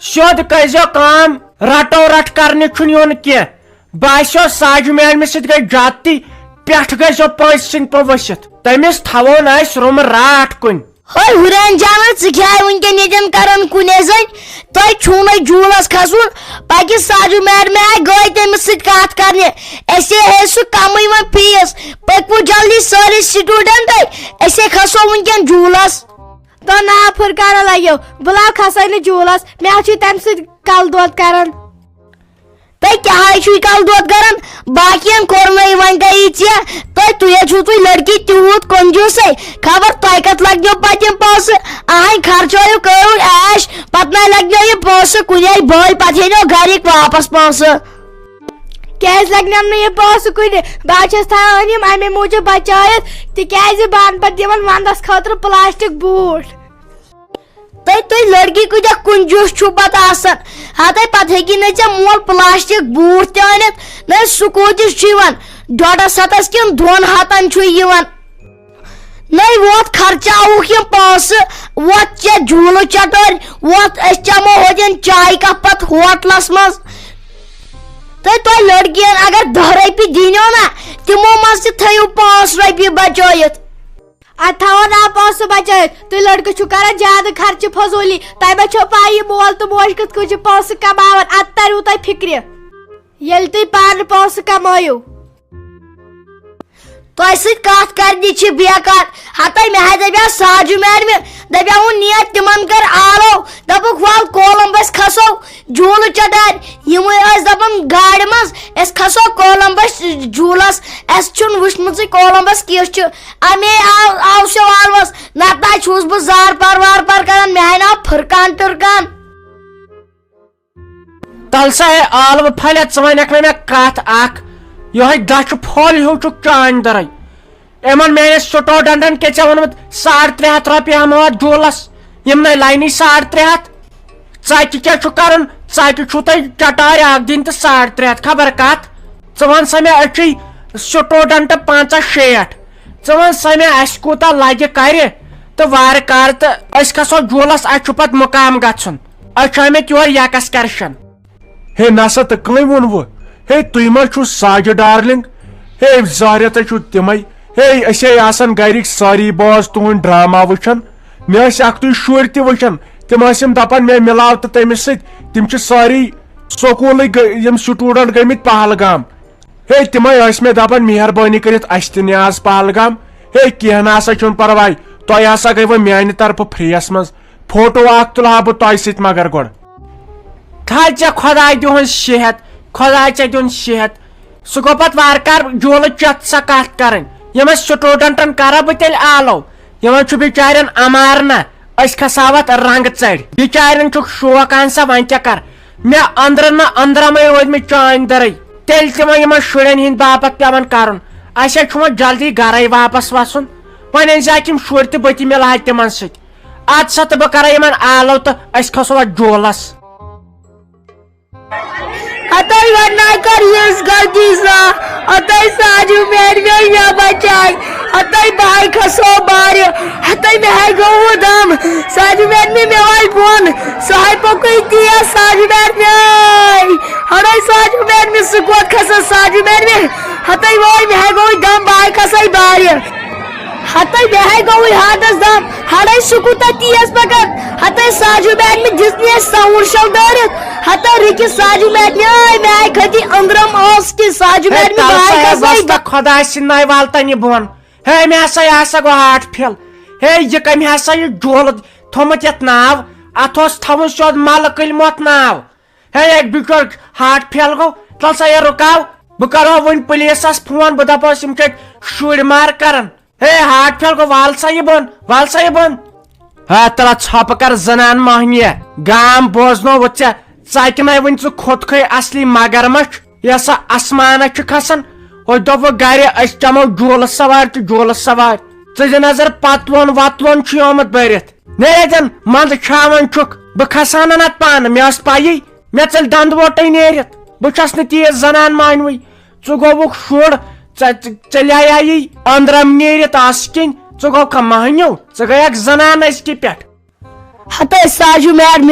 سیود کرزو کام رٹو رٹ کرنے چھن یون کی باسو ساج میڈمی ست گئی جاتی پیٹھ گزو پنچ پہ ورست تمس تھون اس روم رات کن ہوئے ہرین جانا ژھائی ونکن یتن کرن کنے زن تہ چھونے جولس کھسن پاکہ ساجو میڈم آئی گئی تمس ست کت کرنے اسے ہے سہ کم فیس پکو جلدی ساری سٹوڈنٹ اسے کھسو ونکن جولس تو نا پھرکارا لگو بلاو کھسائی نہ جولس مے چھ تم ست کل دود کران تہ کیا کل دود کران باقین کورن ون گئی چھو تھی لڑکی تیوت کنجوس خبر تہ کت لگو پتہ پونسہ آہن خرچو کرو ایش پتہ نہ لگو یہ پونسہ کنے بھائی پتہ ہینو گھرک واپس پونسہ کیاز لگنم نہ یہ پونسہ کنے بہٕ چھس تھاوان یم امے موجوب بچائت تکیاز بہٕ پتہ دِوان وندس خاطر پلاسٹک بوٹ تھی لڑکی کتیا کنجوس چھو پتہ آسان ہتھے پتہ ہیکی نہ ژے مول پلاسٹک بوٹ تہ انت نہ سکوٹی ڈوڈس ہتس کن 2 ہتن نہ ووت خرچاوک یم پونسہ ووت ژے جھولہ چٹور ووت اس چمو ہوتن چائے کپ پت ہوٹلس مز تھی لڑکین اگر 10 رۄپیہِ دینو نا تمو مز تھو 5 رۄپیہِ بچائت ات تھو نا پونسہ بچائت تھی لڑکہ چھو کران زیادہ خرچ فضولی تہ ما چھو پائی مول تو موج کت کچھ پونسہ کماوان ات ترو تہ فکر یل تھی پان پونسہ کمایو تہ ست کت کرنی چھ بیکار ہتھے مے دپیا ساجو میڈم دپیا نیت تمن کر آلو دپک ول کولمبس کھسو جھولہ چٹار یم دپان گاڑی مز اس کھسو کولمبس جھولس اس چھن وچھمژ کولمبس کس چھ امے آو سوالوس نتہ چھس بہ زار پار کران مے ناو پھرکان ٹرکان تل سا ہے آلو پھلت ژٕ ونکھ مے کت اخ یہ دچھ پھول ہیو چھ چان درے امن میانس سٹوڈنٹن کے ژے وونمت 350 رۄپیہِ ہمو اتھ جولس یم نہ لینی 350 ژکہِ کیا چھ کرن ژکہِ چھو تہ چٹار اکھ دن تہ 350 خبر کت ژٕ ون سا مے اچھی سٹوڈنٹ 50-60 ژٕ ون سا مے اس کوتہ لگہ کرِ تہ وار کار تہ اس کھسو جولس اچھ پت مقام گژھن اچھ آمت یور یکسکرشن ہے نسا تو کئی وونو ہے تھی ما چھو ساجہ ڈارلنگ ہے زاریت چھو تمے ہے اے آسان گرک ساری باز تہد ڈرامہ وچھان مے اختو شر تہ وچھان تم دپان مے ملاو تو تمس ست تم ساری سکول یم سٹوڈنٹ گمت پہلگام ہے تمے مے دپان مہربانی کرت اس تہ نیاز پہلگام ہے کی نسا چھن پرواے تہ ہسا گئی وہ میانہ طرف فریس مز فوٹو اخ تلہا بہ تہ ست مگر گۄڈٕ تھا ژے خداے دِہُن صحت خداے ژے دِہُن صحت سُہ گوٚو پتہٕ وارٕ کار جولہٕ چتھ سا کتھ کرٕنۍ یِمن سٹوڈنٹن کرا بہٕ تیٚلہِ آلو یِمن چھُ بِچارٮ۪ن امار نہ أسۍ کھساوتھ رنٛگہٕ ژرِ بِچارٮ۪ن چھُکھ شوق اہن سا وۄنۍ کیٛاہ کر مےٚ أنٛدرٕ نہ أنٛدرمے روٗدۍمٕتۍ چانہِ درٕے تیٚلہِ تہِ وۄنۍ یِمن شُرٮ۪ن ہٕنٛدۍ باپتھ پیٚوان کرُن اسے چھُ وۄنۍ جلدی گرے واپس وسُن وۄنۍ أنۍزِہاکھ یِم شُرۍ تہٕ بہٕ تہِ مِلہٕ ہا تِمن سۭتۍ اد سا تہٕ بہٕ کرے یِمن آلو تہٕ أسۍ کھسو اتھ جولس ہتھے ورنہ کر یس غلطی سا ہتھے ساجو میڈم یا بچائی ہتھے بھائی کھسو بار ہتھے میں گو دم ساجو میڈم میں وائی بون سہی پکئی دیا ساجو میڈم ہڑے ساجو میڈم سکوت کھسا ساجو میڈم ہتھے وائی میں گو دم بھائی کھسائی بار ہتھے میں گو ہاتس دم ہڑے سکوتا تیز پکت ہتھے ساجو میڈم جسنے ساؤنڈ شو دارت ہتھے رکی ساجو میڈم میں کھتی اندرم اوس کی ساجو میڈم بھائی کھسائی خدا سنائی والتنی بون ہے مے ہسا گو ہارٹ پھل ہے یہ کم ہسا یہ جول تھومت یت ناو ات تھون سیود مل کلمت ناو ہے ایک بچور ہارٹ پھل گو تل سا یہ رکاو بہ کرو ون پولیسس فون بہ دپوس یم شر مار کرن ہے ہارٹ پھل گو وال سا یہ بون ہاں تلا ژھپ کر زنان مہنیہ گام بوزنو وہ ژکنے ون ژٕ کھوتکھے اصلی مگرمچھ یہ سا آسمان کھسان اور دپ گھر اس چمو جولس سوار تو جولس سوار ژٕ نظر پتلون وتلون آمت برت نیرتن مند چھاون چھک بہ کھسان نت پان مے پی مے ژل دند ووٹے نیرت بہ چھس نہ تیز زنان مانوی ژٕ گوٚوُکھ شُر ژےٚ أنٛدرم نیٖرِتھ آسہٕ کِنۍ ژٕ گوٚوکھا مٔہنیوٗ ژٕ گٔیکھ زنان أزکہِ پٮ۪ٹھ. ہتے ساجو میڈم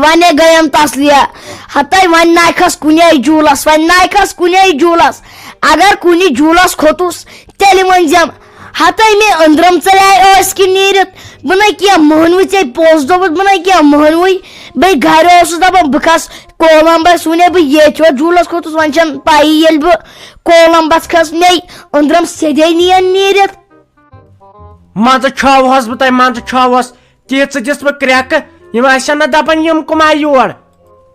ونے گیم تسلیہ ہتے ون نائکھس کنے جولس ون نائکھس کنے جولس اگر کُنہِ جولس کھوتُس تیٚلہِ ؤنزیم ہتے مے أنٛدرم ژَلے ٲسۍ کِنۍ نیٖرِتھ بہٕ نَے کینٛہہ مٔہنوٕے ژےٚ پوٚز دوٚپُتھ بہٕ نَے کینٛہہ مٔہنوٕے بیٚیہِ گرِ اوسُس دپان بہٕ کھس کولمبس ونے بہٕ ییٚتہِ وۄنۍ جولس کھوتُس وۄنۍ چھنہٕ پایی ییٚلہِ بہٕ کولمبس کھس مے أنٛدرم سیٚدے نِین نیٖرِتھ. منٛزٕ چھٲوہس بہٕ تۄہہِ منٛزٕ چھٲوہس تیٖژٕ دِژ بہٕ کرٛٮ۪کہٕ یِم آسن نہٕ دپان یِم کُم آیہِ یور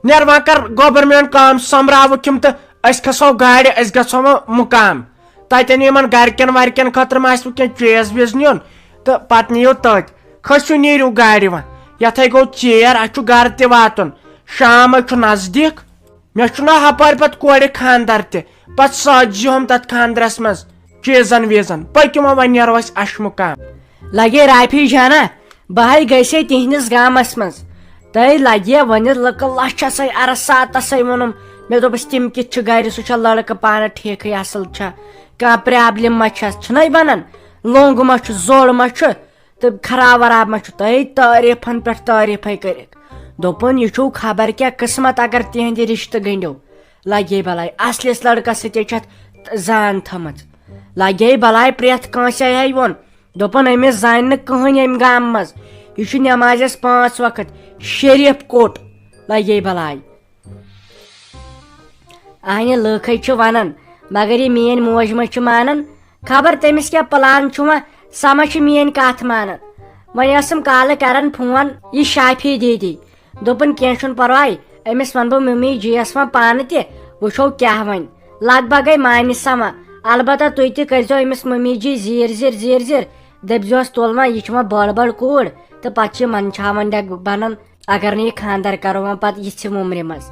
نیر وۄنۍ کر گوبرمنٹ کٲم سۄمبراوُکھ یِم تہٕ أسۍ کھسو گاڑِ أسۍ گژھو مُقام تتٮ۪ن یِمن گرِکٮ۪ن ورکٮ۪ن خٲطرٕ ما آسوٕ کینٛہہ چیٖز ویٖز نیُن تہٕ پتہٕ نِیِو تٔتۍ کھٔسِو نیٖرِو گاڑِ وۄنۍ یتھے گوٚو ژیر اسہِ چھُ گرٕ تہِ واتُن شام چھُ نزدیٖک مےٚ چھُنہ ہپٲرۍ پتہٕ کورِ خانٛدر تہِ پتہٕ سٲجِہُم تتھ خانٛدرس منٛز چیٖزن ویٖزن پٔکِو وۄنۍ نیرو أسۍ اَشہِ مُقام. لگے رافی جانا بہے گژھے تہندس گامس مز تۄہہِ لگے ونِتھ لٔکہٕ لچھسے ارساتسے ووٚنُم مےٚ دوٚپُس تِم کِتھ چھِ گرِ سُہ چھا لڑکہٕ پانہٕ ٹھیٖکھٕے اصل چھا کانٛہہ پرابلم ما چھس چھُنَے ونان لونٛگ ما چھُ زوٚڑ ما چھُ تہٕ خراب وراب ما چھُ تۄہہِ تعریٖفن پٮ۪ٹھ تعریٖفے کٔرِکھ دوٚپُن یہِ چھُو خبر کیٛاہ قٕسمت اگر تِہنٛدِ رشتہٕ گٔنڈِو لگے بلاے اصلِس لڑکس سۭتۍ چھِ اتھ زان تھٲمٕژ لگے بلاے پرٛٮ۪تھ کٲنٛسے ہے ووٚن دوٚپُن أمِس زانہِ نہٕ کٕہٕنۍ امہِ گامہٕ منٛز یہِ چھُ نٮ۪مازٮ۪س 5 وقت شریٖف کوٚٹ لگے بلاے. اہنہِ لُکھ ہے چھِ ونان مگر یہِ میٲنۍ موج ما چھِ مانان خبر تٔمِس کیٛاہ پلان چھُ وۄنۍ سۄ ما چھِ میٲنۍ کتھ مانان وۄنۍ ٲسٕم کالہٕ کران فون یہِ شافی دیدی دوٚپُن کینٛہہ چھُنہٕ پرواے أمِس ونہٕ بہٕ ممی جی یس وۄنۍ پانہٕ تہِ وٕچھو کیٛاہ وۄنۍ لگ بگ گٔے مانہِ سما البتہ تُہۍ تہِ کٔرزیٚو أمِس ممی جی زیٖر دٔپزِہوس تُل وۄنۍ یہِ چھِ وۄنۍ بٔڑ بٔڑ کوٗر تہٕ پتہٕ چھِ منٛدچھاوان بنان اگر نہٕ یہِ خانٛدر کرو وۄنۍ پتہٕ یِژھِ وُمرِ منٛز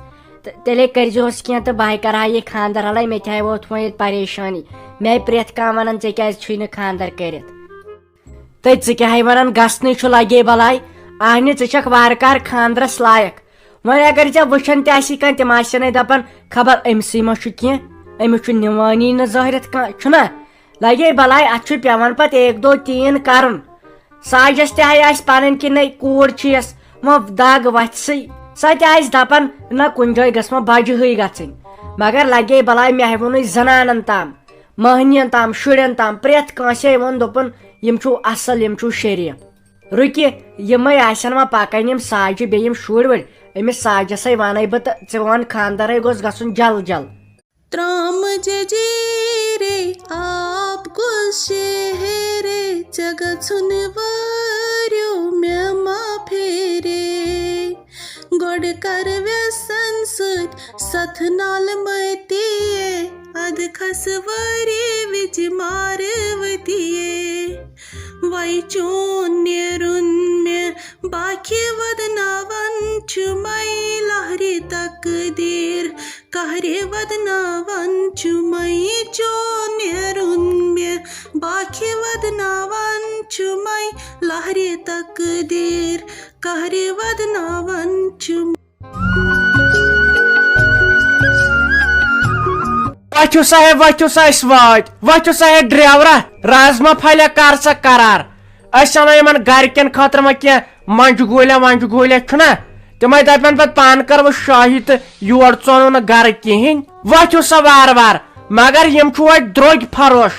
تہٕ تیٚلے کٔرزِہوس کینٛہہ تہٕ بہٕ کرٕ ہا یہِ خانٛدر ہلے مےٚ تہِ ہا ووت وۄنۍ ییٚتہِ پریشٲنی مےٚ آیہِ پرٛٮ۪تھ کانٛہہ ونان ژےٚ کیٛازِ چھُے نہٕ خانٛدر کٔرِتھ تہٕ ژٕ کیٛاہ ہے ونان گژھنٕے چھُ لگے بلاے اہنہِ ژٕ چھکھ وارٕ کارٕ خانٛدرس لایق وۄنۍ اگر ژےٚ وٕچھان تہِ آسی کانٛہہ تِم آسنَے دپان خبر أمسٕے ما چھُ کینٛہہ أمِس چھُ نِوٲنی نہٕ ظٲہرِتھ کانٛہہ چھُنہ لگے بلاے اتھ چھُ پیٚوان پتہٕ 1-2-3 کرُن ساجس تہِ ہے آسہِ پنٕنۍ کِنۍ کوٗر چھِیس وۄنۍ دگ وتھسٕے سۄ تہِ آسہِ دپان نہ کُنہِ جایہِ گژھ وۄنۍ بجہِ ہٕے گژھٕنۍ مگر لگے بلاے مےٚ ہے ووٚنُے زنانن تام مٔہنین تام شُرٮ۪ن تام پرٛٮ۪تھ کٲنٛسے ووٚن دوٚپُن یِم چھُو اصل یِم چھُو شریٖف رُکہِ یِمے آسن وۄنۍ پکان یِم ساجہِ بیٚیہِ یِم شُرۍ وُرۍ أمِس ساجسے ونے بہٕ تہٕ ژٕ وَن خانٛدرے گوٚژھ گژھُن جل ترام ججیرے آپ گُلشہرے جگژھُن واریو مےٚ ما پھیرے گۄڈٕ کر وٮ۪سن سۭتۍ ستھ نالہٕ مٔتیے ادٕ کھس وٲری وِزِ ماروتیے وَے چون نیرُن مےٚ باکھِ ودناوان چھُ مے لہرِ تقدیٖر قہرِ ودناوان چھُ مے چون نیرُن مےٚ باکھِ ودناوان چھُ مے لہرِ تقدیٖر قہرِ ودناوان چھُ وتھِو سا ہے وتھِو سا أسۍ وٲتۍ وتھِو سا ہے ڈریورا رازما پھلیا کر سا قرار أسۍ انو یِمن گرِکٮ۪ن خٲطرٕ وۄنۍ کینٛہہ منٛجہِ گوٗلیا چھُنہ تِمے دپن پتہٕ پانہٕ کرو شٲہی تہٕ یور ژونو نہٕ گرٕ کِہینۍ وتھِو سا وارٕ مگر یِم چھُ وۄنۍ درٛوٚگۍ فروش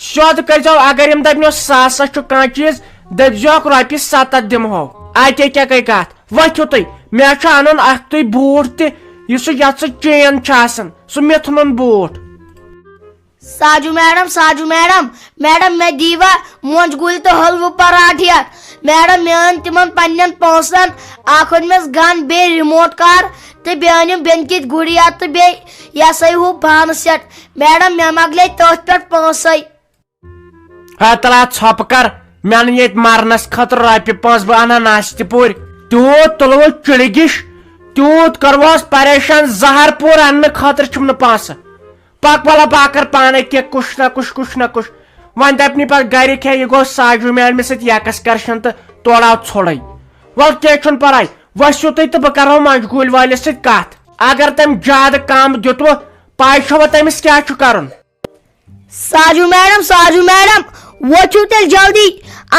سیوٚد کٔرزیٚو اگر یِم دپنو ساسس چھُ کانٛہہ چیٖز دٔپزِہوکھ رۄپیہِ 7 دِمہو اتے کیٛاہ گٔے کتھ ؤتھِو تُہۍ مےٚ چھُ انُن اکھ تُہۍ بوٗٹھ تہِ یُس سُہ یتھ سُہ چین چھُ آسان سُہ مِتھنُن بوٗٹھ. ساجو میڈم مےٚ دیٖوا مونٛجہِ گوٗلۍ تہٕ حلوٕ پراٹھ ہٮ۪تھ میڈم مےٚ أنۍ تِمن پننٮ۪ن پونٛسن اکھ أنۍمَس گن بیٚیہِ رِموٹ کار تہٕ بیٚیہِ أنِم بیٚنہِ کِتھ گُڑیا تہٕ بیٚیہِ یہِ سا ہُہ بانہٕ سیٹ میڈم مےٚ مۄکلے تٔتھۍ پٮ۪ٹھ پونٛسے. تلا ژھۄپہٕ کر مےٚ انہٕ ییٚتہِ مرنس خٲطرٕ رۄپیہِ 5 بہٕ انہا ناشتہٕ پوٗرۍ تیوٗت تُلوٕ چِڑگِش تیوٗت کروس پریشان زہر پوٗر اننہٕ خٲطرٕ چھُم نہٕ پونٛسہٕ پک ولا بہٕ کر پانے کینٛہہ کُش نہ کُش وۄنۍ دپنہِ پتہٕ گرِکۍ ہے یہِ گوٚو ساجوٗ میڈمہِ سۭتۍ ایکسکرشن تہٕ تورٕ آو ژھوٚڑے ول کینٛہہ چھُنہٕ پرواے ؤسِو تُہۍ تہٕ بہٕ کرہو منٛجہِ گوٗلۍ وٲلِس سۭتۍ کتھ اگر تٔمۍ زیادٕ کم دِتوٕ پاے چھوا تٔمِس کیٛاہ چھُ کرُن؟ ساجو میڈم وچھو تیل جلدی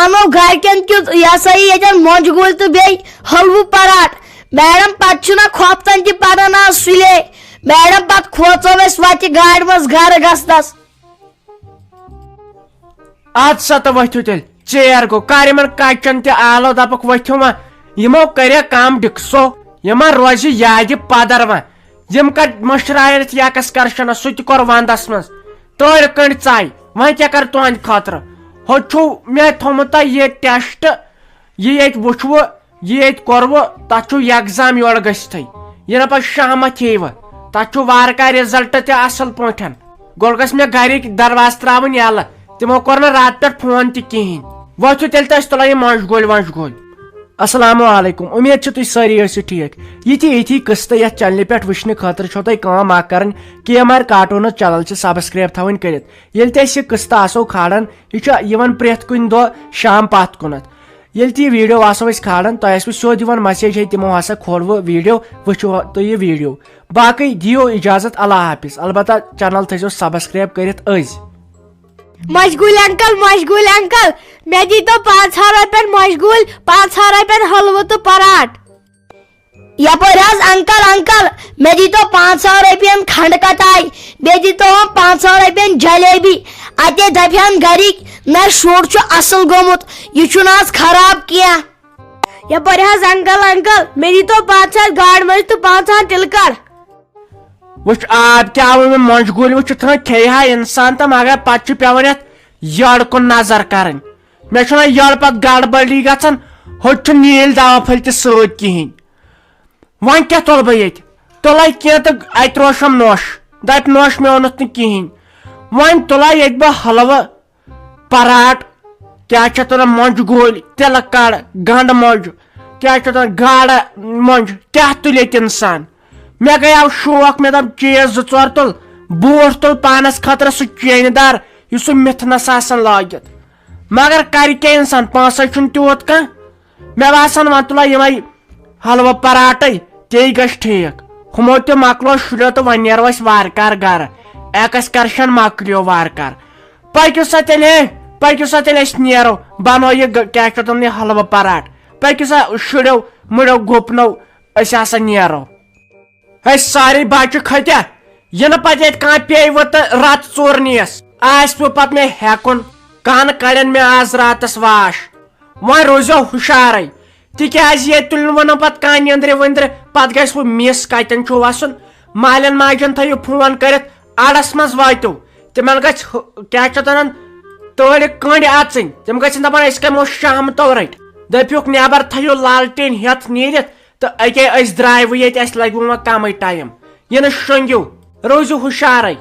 انو گرکن کیُتھ یہ سا یہ یتن مونج گول تو بیٚیہِ حلوٕ پراٹ میڈم پتہٕ چھُنا کھۄفتن تہِ پران آز سُلے میڈم پتہٕ کھوژو أسۍ وتہِ گاڑِ منٛز گرٕ گژھنس. اد سا تہٕ ؤتھِو تیٚلہِ ژیر گوٚو کر یِمن کچن تہِ آلو دپکھ ؤتھِو وۄنۍ یِمو کریکھ کم ڈِکسو یِمن روزِ یادِ پدر وۄنۍ یِم کتہِ مٔشرایَن یتھ ایکسکرشنس سُہ تہِ کوٚر ونٛدس منٛز تٲرۍ کٔنڈۍ ژاے وۄنۍ کیٛاہ کر تُہنٛدِ خٲطرٕ ہُہ چھُو مےٚ تھوٚمُت تۄہہِ یہِ ٹیسٹ یہِ ییٚتہِ وٕچھوٕ یہِ ییٚتہِ کوٚروٕ تتھ چھُ ایگزام یورٕ گٔژھتھٕے یہِ نہٕ پتہٕ شامت ییٖوٕ تتھ چھُ وارٕ کارٕ رِزلٹ تہِ اصل پٲٹھۍ گۄڈٕ گژھِ مےٚ گرِکۍ درواز تراوٕنۍ یلہٕ تِمو کوٚر نہٕ راتہٕ پٮ۪ٹھ فون تہِ کِہینۍ وۄتھِو تیٚلہِ تہٕ أسۍ تُلو یہِ مۄنٛجہِ گوٚلۍ وۄنٛجہِ گوٚلۍ. السلام علیکم امید چھِ تُہۍ سٲری ٲسِو ٹھیٖک یِتھی قٕسطہٕ یتھ چنلہِ پٮ۪ٹھ وٕچھنہٕ خٲطرٕ چھو تۄہہِ کٲم اکھ کرٕنۍ KMR کارٹونٕز چنل چھِ سبسکرایب تھاوٕنۍ کٔرِتھ ییٚلہِ تہِ أسۍ یہِ قٕسطہٕ آسو کھالان یہِ چھُ یِوان پرٛٮ۪تھ کُنہِ دۄہ شام پتھ کُنتھ ییٚلہِ تہِ یہِ ویٖڈیو آسو أسۍ کھالان تۄہہِ آسوٕ سیوٚد یِوان مسیج ہے تِمو ہسا کھولوٕ ویٖڈیو وٕچھِو تُہۍ یہِ ویٖڈیو باقٕے دِیِو اجازت اللہ حافظ البتہ چنل تھٲیزیو سبسکرایب کٔرِتھ أزۍ. مشغول انکل مے دیتو 500 رۄپین مشغول 500 رۄپین حلوٕ تہٕ پراٹ. یپٲرۍ حظ انکل مے دیتو 500 رۄپین کھنڈ کٹاے بیٚیہِ دیتوم 500 رۄپین جلیبی اتے دپہن گرِکۍ نہ شُر چھُ اصل گوٚمُت یہِ چھُنہٕ آز خراب کینٛہہ. یپٲرۍ حظ انکل مے دیتو 500 گاڈٕ منٛز تہٕ 500 تِلہٕ وٕچھ آب تہِ آو مےٚ مۄنٛجہِ گوٚلۍ وٕچھ تھان کھیٚیہِ ہا انسان تہٕ مگر پتہٕ چھُ پیٚوان یتھ یٔڑ کُن نظر کرٕنۍ مےٚ چھُنہ یٔڑ پتہٕ گڑبڑی گژھان ہوٚتہِ چھُ نیٖلۍ دوا پھٔلۍ تہِ سۭتۍ کِہینۍ وۄنۍ کیٛاہ تُلہٕ بہٕ ییٚتہِ تُلے کینٛہہ تہٕ اتہِ روشم نوٚش دپہِ نوٚش مےٚ اوٚنُتھ نہٕ کِہینۍ وۄنۍ تُلے ییٚتہِ بہٕ حلوٕ پراٹ کیٛاہ چھِ اتھ ونان مۄنٛجہِ گوٚلۍ تِلہٕ کڑ گنڈٕ مۄنٛجہِ کیٛاہ چھِ اتھ ونان گاڈٕ مۄنٛجہِ کیٛاہ تُلہِ ییٚتہِ انسان مےٚ گٔیاو شوق مےٚ دوٚپ چیٖز 2-4 تُل بوٗٹھ تُل پانس خٲطرٕ سُہ چینہِ دار یُس سُہ مِتھنس آسان لٲگِتھ مگر کرِ کیٛاہ انسان پونٛسے چھُنہٕ تیوٗت کانٛہہ مےٚ باسان وۄنۍ تُلے یِمے حلوٕ پراٹے تی گژھِ ٹھیٖک ہُمو تہِ مۄکلو شُرٮ۪و تہٕ وۄنۍ نیرو أسۍ وارٕ کارٕ گرٕ ایکسکرشن مۄکلیو وارٕ کارٕ پٔکِو سا تیٚلہِ أسۍ نیرو بنو یہِ کیٛاہ چھِ اتھ ونان یہِ حلوٕ پراٹ پٔکِو سا شُرٮ۪و مُرٮ۪و گُپنو أسۍ ہسا نیرو. أسۍ سارے بچہِ کھٔتیا یہِ نہٕ پتہٕ ییٚتہِ کانٛہہ پیٚیہِ تہٕ رتہٕ ژوٗرنِیس آسہِ پیٚو پتہٕ مےٚ ہٮ۪کُن کانہٕ کڑن مےٚ آز راتس واش وۄنۍ روزیو ہُشارے تِکیٛازِ ییٚتہِ تُلہِ نہٕ ونان پتہٕ کانٛہہ نیندرِ ؤندرِ پتہٕ گژھِ وۄنۍ مِس کتٮ۪ن چھُ وسُن مالٮ۪ن ماجٮ۪ن تھٲیِو فون کٔرِتھ اڑس منٛز وٲتِو تِمن گژھِ کیٛاہ چھِ اتھ ونان تٲرِ کٔنڈۍ اژٕنۍ تِم گژھن دپان أسۍ کمو شامتو رٔٹۍ دٔپِوکھ نٮ۪بر تھٲیِو لالٹیٖن ہٮ۪تھ نیٖرِتھ تہٕ أکے أسۍ درٛاے وۄنۍ ییٚتہِ اسہِ لگہِ وۄنۍ کمٕے ٹایم یہِ نہٕ شۄنٛگِو روٗزِو ہُشارے.